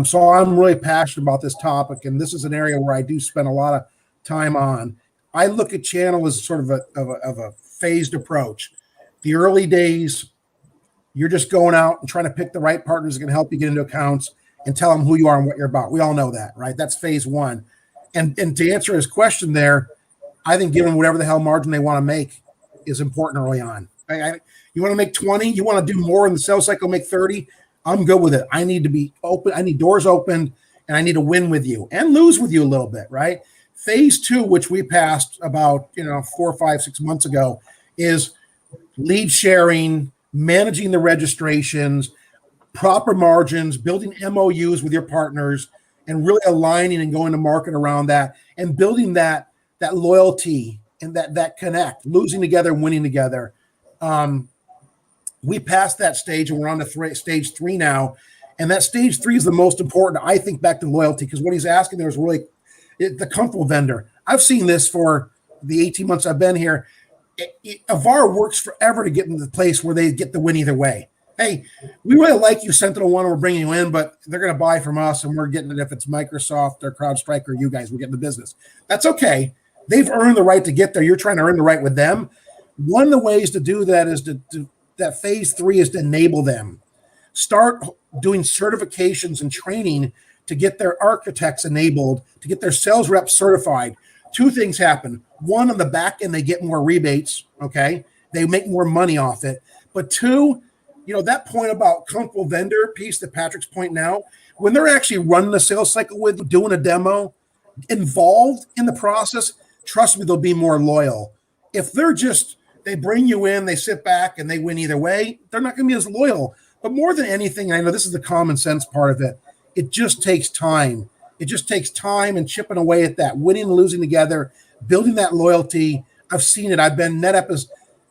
So I'm really passionate about this topic, and this is an area where I do spend a lot of time on. I look at channel as sort of a phased approach. The early days, you're just going out and trying to pick the right partners that can help you get into accounts and tell them who you are and what you're about. We all know that, right? That's phase 1. And to answer his question there, I think giving whatever the hell margin they want to make is important early on. You want to make 20, you want to do more in the sales cycle, make 30. I'm good with it. I need to be open. I need doors open, and I need to win with you and lose with you a little bit, right? Phase 2, which we passed about 4, 5, 6 months ago, is lead sharing, managing the registrations, proper margins, building MOUs with your partners, and really aligning and going to market around that, and building that loyalty and that connect, losing together, winning together. We passed that stage, and we're on to stage 3 now. And that stage 3 is the most important, I think, back to loyalty, because what he's asking there is really the comfortable vendor. I've seen this for the 18 months I've been here. A VAR works forever to get into the place where they get the win either way. Hey, we really like you, SentinelOne, we're bringing you in, but they're going to buy from us, and we're getting it if it's Microsoft or CrowdStrike or you guys, we're getting the business. That's okay. They've earned the right to get there. You're trying to earn the right with them. One of the ways to do that is that phase 3 is to enable them. Start doing certifications and training to get their architects enabled, to get their sales reps certified. 2 things happen. 1, on the back end, they get more rebates, okay? They make more money off it. But 2, that point about comfortable vendor piece that Patrick's pointing out, when they're actually running the sales cycle with you, doing a demo, involved in the process, trust me, they'll be more loyal. If they bring you in, they sit back, and they win either way, they're not going to be as loyal. But more than anything, I know this is the common sense part of it, it just takes time. It just takes time and chipping away at that, winning and losing together, building that loyalty. I've seen it. NetApp is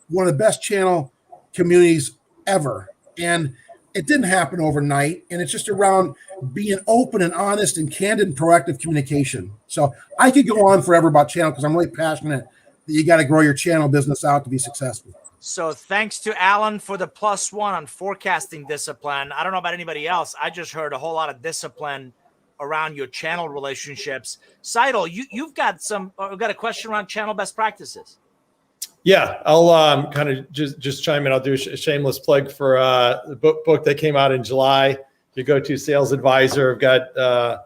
one of the best channel communities ever. And it didn't happen overnight. And it's just around being open and honest and candid and proactive communication. So I could go on forever about channel because I'm really passionate that you got to grow your channel business out to be successful. So thanks to Alan for the +1 on forecasting discipline. I don't know about anybody else. I just heard a whole lot of discipline around your channel relationships. Seidel, you've got got a question around channel best practices. Yeah, I'll kind of just chime in. I'll do a shameless plug for the book that came out in July. You go to Sales Advisor. I've got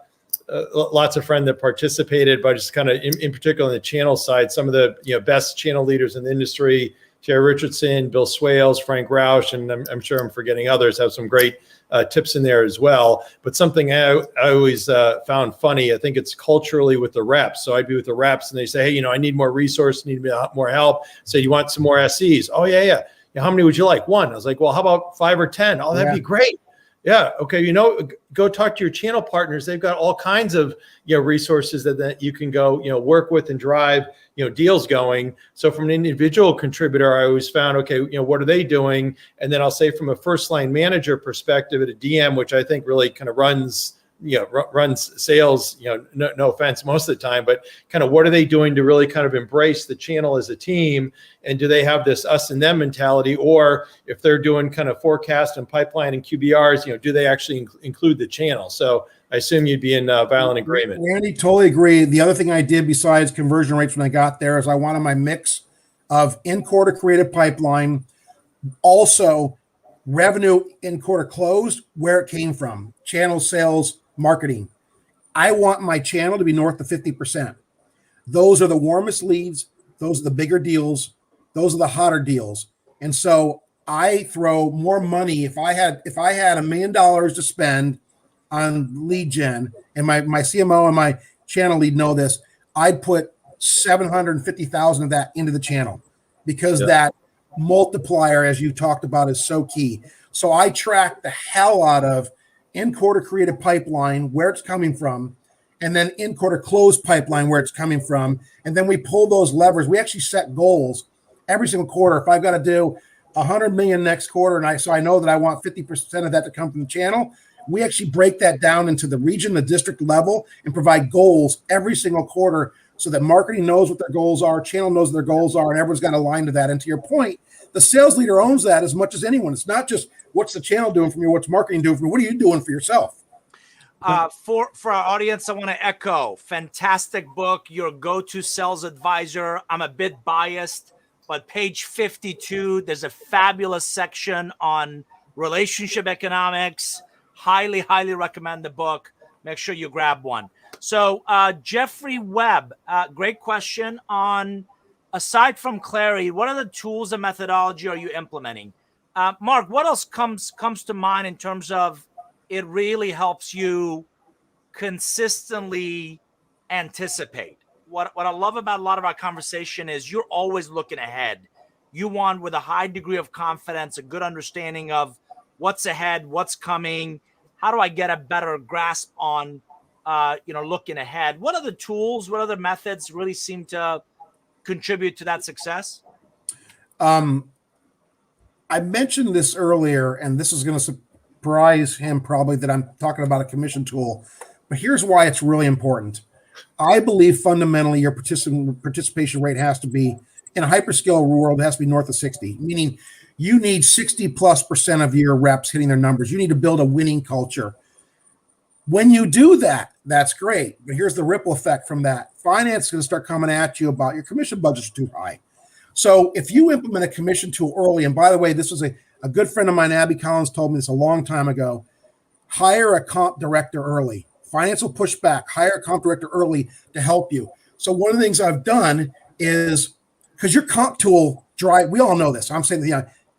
lots of friends that participated, but just kind of in particular on the channel side, some of the best channel leaders in the industry. Jerry Richardson, Bill Swales, Frank Roush, and I'm sure I'm forgetting others, have some great tips in there as well. But something I always found funny, I think it's culturally with the reps. So I'd be with the reps and they say, hey, I need more resource, need more help. Say, you want some more SEs? Oh, yeah. How many would you like? 1. I was like, well, how about 5 or 10? Oh, that'd be great. Yeah. Okay. Go talk to your channel partners. They've got all kinds of, resources that you can go, work with and drive, deals going. So from an individual contributor, I always found, okay, what are they doing? And then I'll say from a first line manager perspective at a DM, which I think really kind of runs sales, no offense most of the time, but kind of what are they doing to really kind of embrace the channel as a team? And do they have this us and them mentality? Or if they're doing kind of forecast and pipeline and QBRs, do they actually include the channel? So I assume you'd be in violent agreement. Randy, totally agree. The other thing I did besides conversion rates when I got there is I wanted my mix of in-quarter creative pipeline, also revenue in quarter closed, where it came from, channel sales, marketing. I want my channel to be north of 50%. Those are the warmest leads. Those are the bigger deals. Those are the hotter deals. And so I throw more money. If I had $1 million to spend on lead gen, and my CMO and my channel lead know this, I'd put $750,000 of that into the channel because that multiplier, as you talked about, is so key. So I track the hell out of in-quarter creative pipeline, where it's coming from, and then in-quarter close pipeline, where it's coming from. And then we pull those levers. We actually set goals every single quarter. If I've got to do 100 million next quarter, and I know that I want 50% of that to come from the channel, we actually break that down into the region, the district level, and provide goals every single quarter so that marketing knows what their goals are, channel knows what their goals are, and everyone's got to align to that. And to your point, the sales leader owns that as much as anyone. It's not just what's the channel doing for me, what's marketing doing for me, what are you doing for yourself? For our audience, I want to echo, fantastic book, your go-to sales advisor. I'm a bit biased, but page 52, there's a fabulous section on relationship economics. Highly, highly recommend the book. Make sure you grab one. So Jeffrey Webb, great question on, aside from clarity, what are the tools and methodology are you implementing? Mark, what else comes to mind in terms of it really helps you consistently anticipate? What I love about a lot of our conversation is you're always looking ahead. You want, with a high degree of confidence, a good understanding of what's ahead, what's coming. How do I get a better grasp on, looking ahead? What other tools, what other methods really seem to contribute to that success? I mentioned this earlier, and this is going to surprise him probably that I'm talking about a commission tool, but here's why it's really important. I believe fundamentally your participation rate has to be, in a hyperscale world, it has to be north of 60, meaning you need 60+% of your reps hitting their numbers. You need to build a winning culture. When you do that, that's great. But here's the ripple effect from that. Finance is going to start coming at you about your commission budget's too high. So if you implement a commission tool early, and by the way, this was a good friend of mine, Abby Collins, told me this a long time ago, hire a comp director early. Finance will push back. Hire a comp director early to help you. So one of the things I've done is, because your comp tool we all know this. I'm saying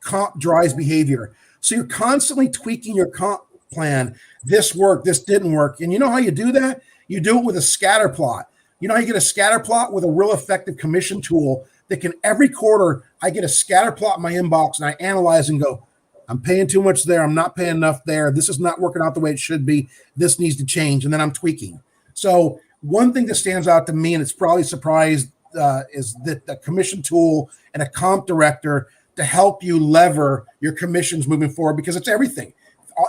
comp drives behavior. So you're constantly tweaking your comp plan. This worked, this didn't work. And you know how you do that? You do it with a scatter plot. You know how you get a scatter plot? With a real effective commission tool that can, every quarter, I get a scatter plot in my inbox and I analyze and go, I'm paying too much there. I'm not paying enough there. This is not working out the way it should be. This needs to change. And then I'm tweaking. So one thing that stands out to me, and it's probably surprised the commission tool and a comp director to help you lever your commissions moving forward, because it's everything.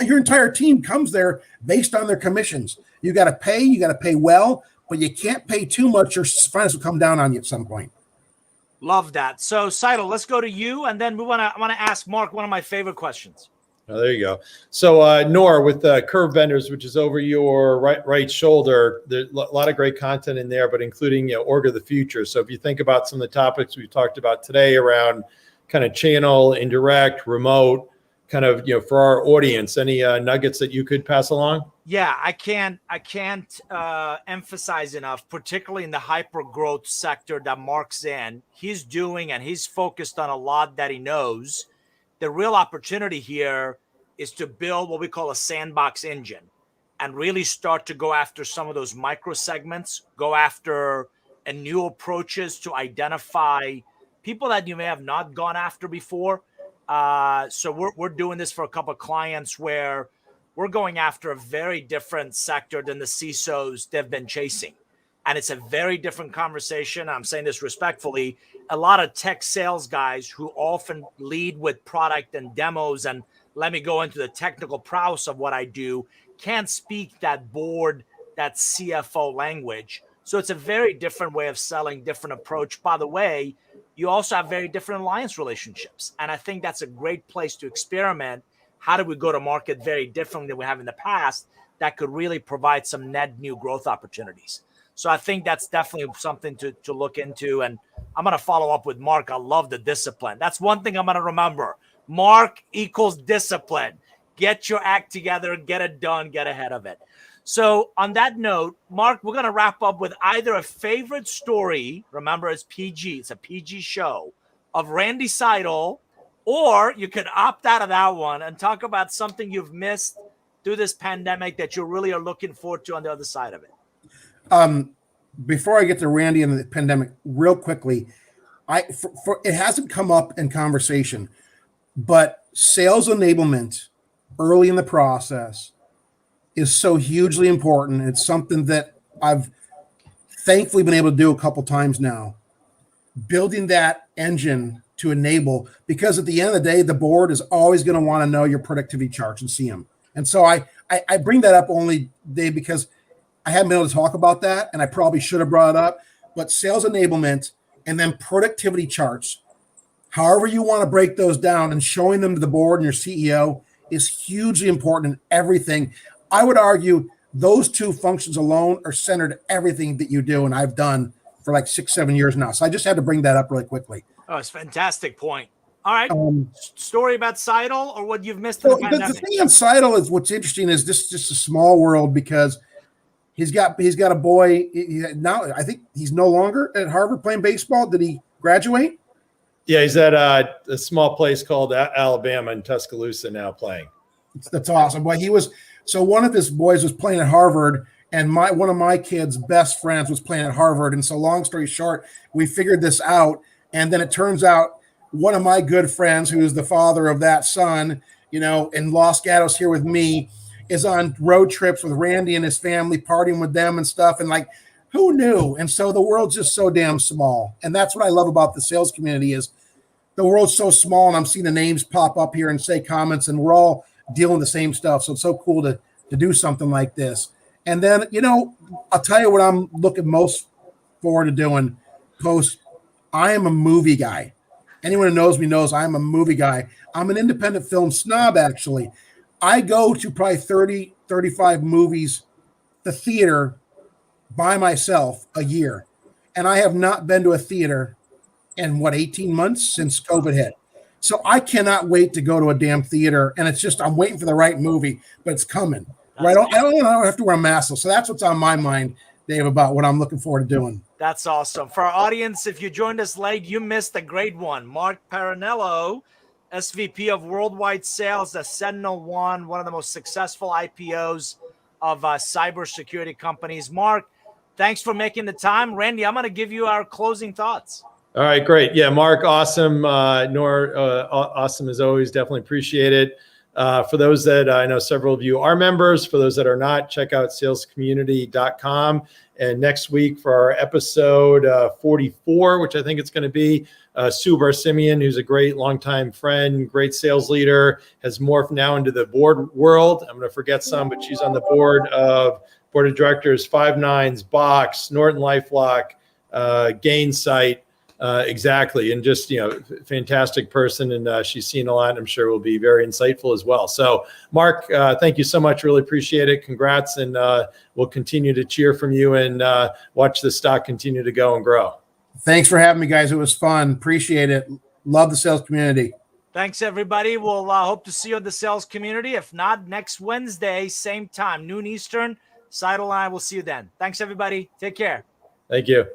Your entire team comes there based on their commissions. You got to pay well, but you can't pay too much. Your finance will come down on you at some point. Love that. So, Seidel, let's go to you, and then I want to ask Mark one of my favorite questions. Oh, there you go. So, Nour, with Curve Vendors, which is over your right shoulder, there's a lot of great content in there, but including Org of the Future. So, if you think about some of the topics we talked about today around kind of channel, indirect, remote, kind of for our audience, any nuggets that you could pass along? Yeah, I can't emphasize enough, particularly in the hyper growth sector that Mark's in. He's doing and he's focused on a lot that he knows. The real opportunity here is to build what we call a sandbox engine and really start to go after some of those micro segments, go after new approaches to identify people that you may have not gone after before. So we're doing this for a couple of clients where we're going after a very different sector than the CISOs they've been chasing. And it's a very different conversation. I'm saying this respectfully. A lot of tech sales guys who often lead with product and demos and let me go into the technical prowess of what I do can't speak that board, that CFO language. So it's a very different way of selling, different approach. By the way, you also have very different alliance relationships. And I think that's a great place to experiment. How do we go to market very differently than we have in the past that could really provide some net new growth opportunities? So I think that's definitely something to look into. And I'm going to follow up with Mark. I love the discipline. That's one thing I'm going to remember. Mark equals discipline. Get your act together, get it done, get ahead of it. So on that note, Mark, we're going to wrap up with either a favorite story. Remember, it's PG. It's a PG show of Randy Seidel, or you could opt out of that one and talk about something you've missed through this pandemic that you really are looking forward to on the other side of it. Before I get to Randy and the pandemic, real quickly, it hasn't come up in conversation, but sales enablement early in the process is so hugely important. It's something that I've thankfully been able to do a couple times now, building that engine to enable, because at the end of the day, the board is always going to want to know your productivity charts and see them. And so I bring that up only, Dave, because I haven't been able to talk about that, and I probably should have brought it up, but sales enablement and then productivity charts, however you want to break those down and showing them to the board and your CEO is hugely important in everything. I would argue those two functions alone are centered everything that you do, and I've done for like 6-7 years now. So I just had to bring that up really quickly. Oh, it's a fantastic point. All right. Story about Seidel or what you've missed in the the pandemic? The thing on Seidel is what's interesting is this is just a small world because he's got a boy now. I think he's no longer at Harvard playing baseball. Did he graduate? Yeah, he's at a small place called Alabama in Tuscaloosa now playing. That's awesome. Well, one of his boys was playing at Harvard, and one of my kids' best friends was playing at Harvard. And so long story short, we figured this out. And then it turns out one of my good friends, who is the father of that son, in Los Gatos here with me, is on road trips with Randy and his family, partying with them and stuff. And like, who knew? And so the world's just so damn small. And that's what I love about the sales community is the world's so small, and I'm seeing the names pop up here and say comments, and we're all dealing with the same stuff. So it's so cool to do something like this. And then, I'll tell you what I'm looking most forward to doing post. I am a movie guy. Anyone who knows me knows I'm a movie guy. I'm an independent film snob, actually. I go to probably 30, 35 movies, the theater, by myself a year. And I have not been to a theater in 18 months since COVID hit. So I cannot wait to go to a damn theater. And it's just, I'm waiting for the right movie, but it's coming. Right? I don't have to wear a mask. So that's what's on my mind, Dave, about what I'm looking forward to doing. That's awesome. For our audience, if you joined us late, you missed a great one. Mark Parrinello, SVP of Worldwide Sales at SentinelOne, one of the most successful IPOs of cybersecurity companies. Mark, thanks for making the time. Randy, I'm going to give you our closing thoughts. All right, great. Yeah, Mark, awesome. Nour, awesome as always. Definitely appreciate it. For those that I know several of you are members, for those that are not, check out salescommunity.com. And next week for our episode 44, which I think it's going to be, Sue Barsimian, who's a great longtime friend, great sales leader, has morphed now into the board world. I'm going to forget some, but she's on the board of directors, Five Nines, Box, Norton LifeLock, Gainsight. Exactly. And just, fantastic person. And she's seen a lot, and I'm sure will be very insightful as well. So Mark, thank you so much. Really appreciate it. Congrats. And we'll continue to cheer from you and watch the stock continue to go and grow. Thanks for having me, guys. It was fun. Appreciate it. Love the sales community. Thanks, everybody. We'll hope to see you in the sales community. If not, next Wednesday, same time, noon Eastern. SentinelOne, we'll see you then. Thanks, everybody. Take care. Thank you.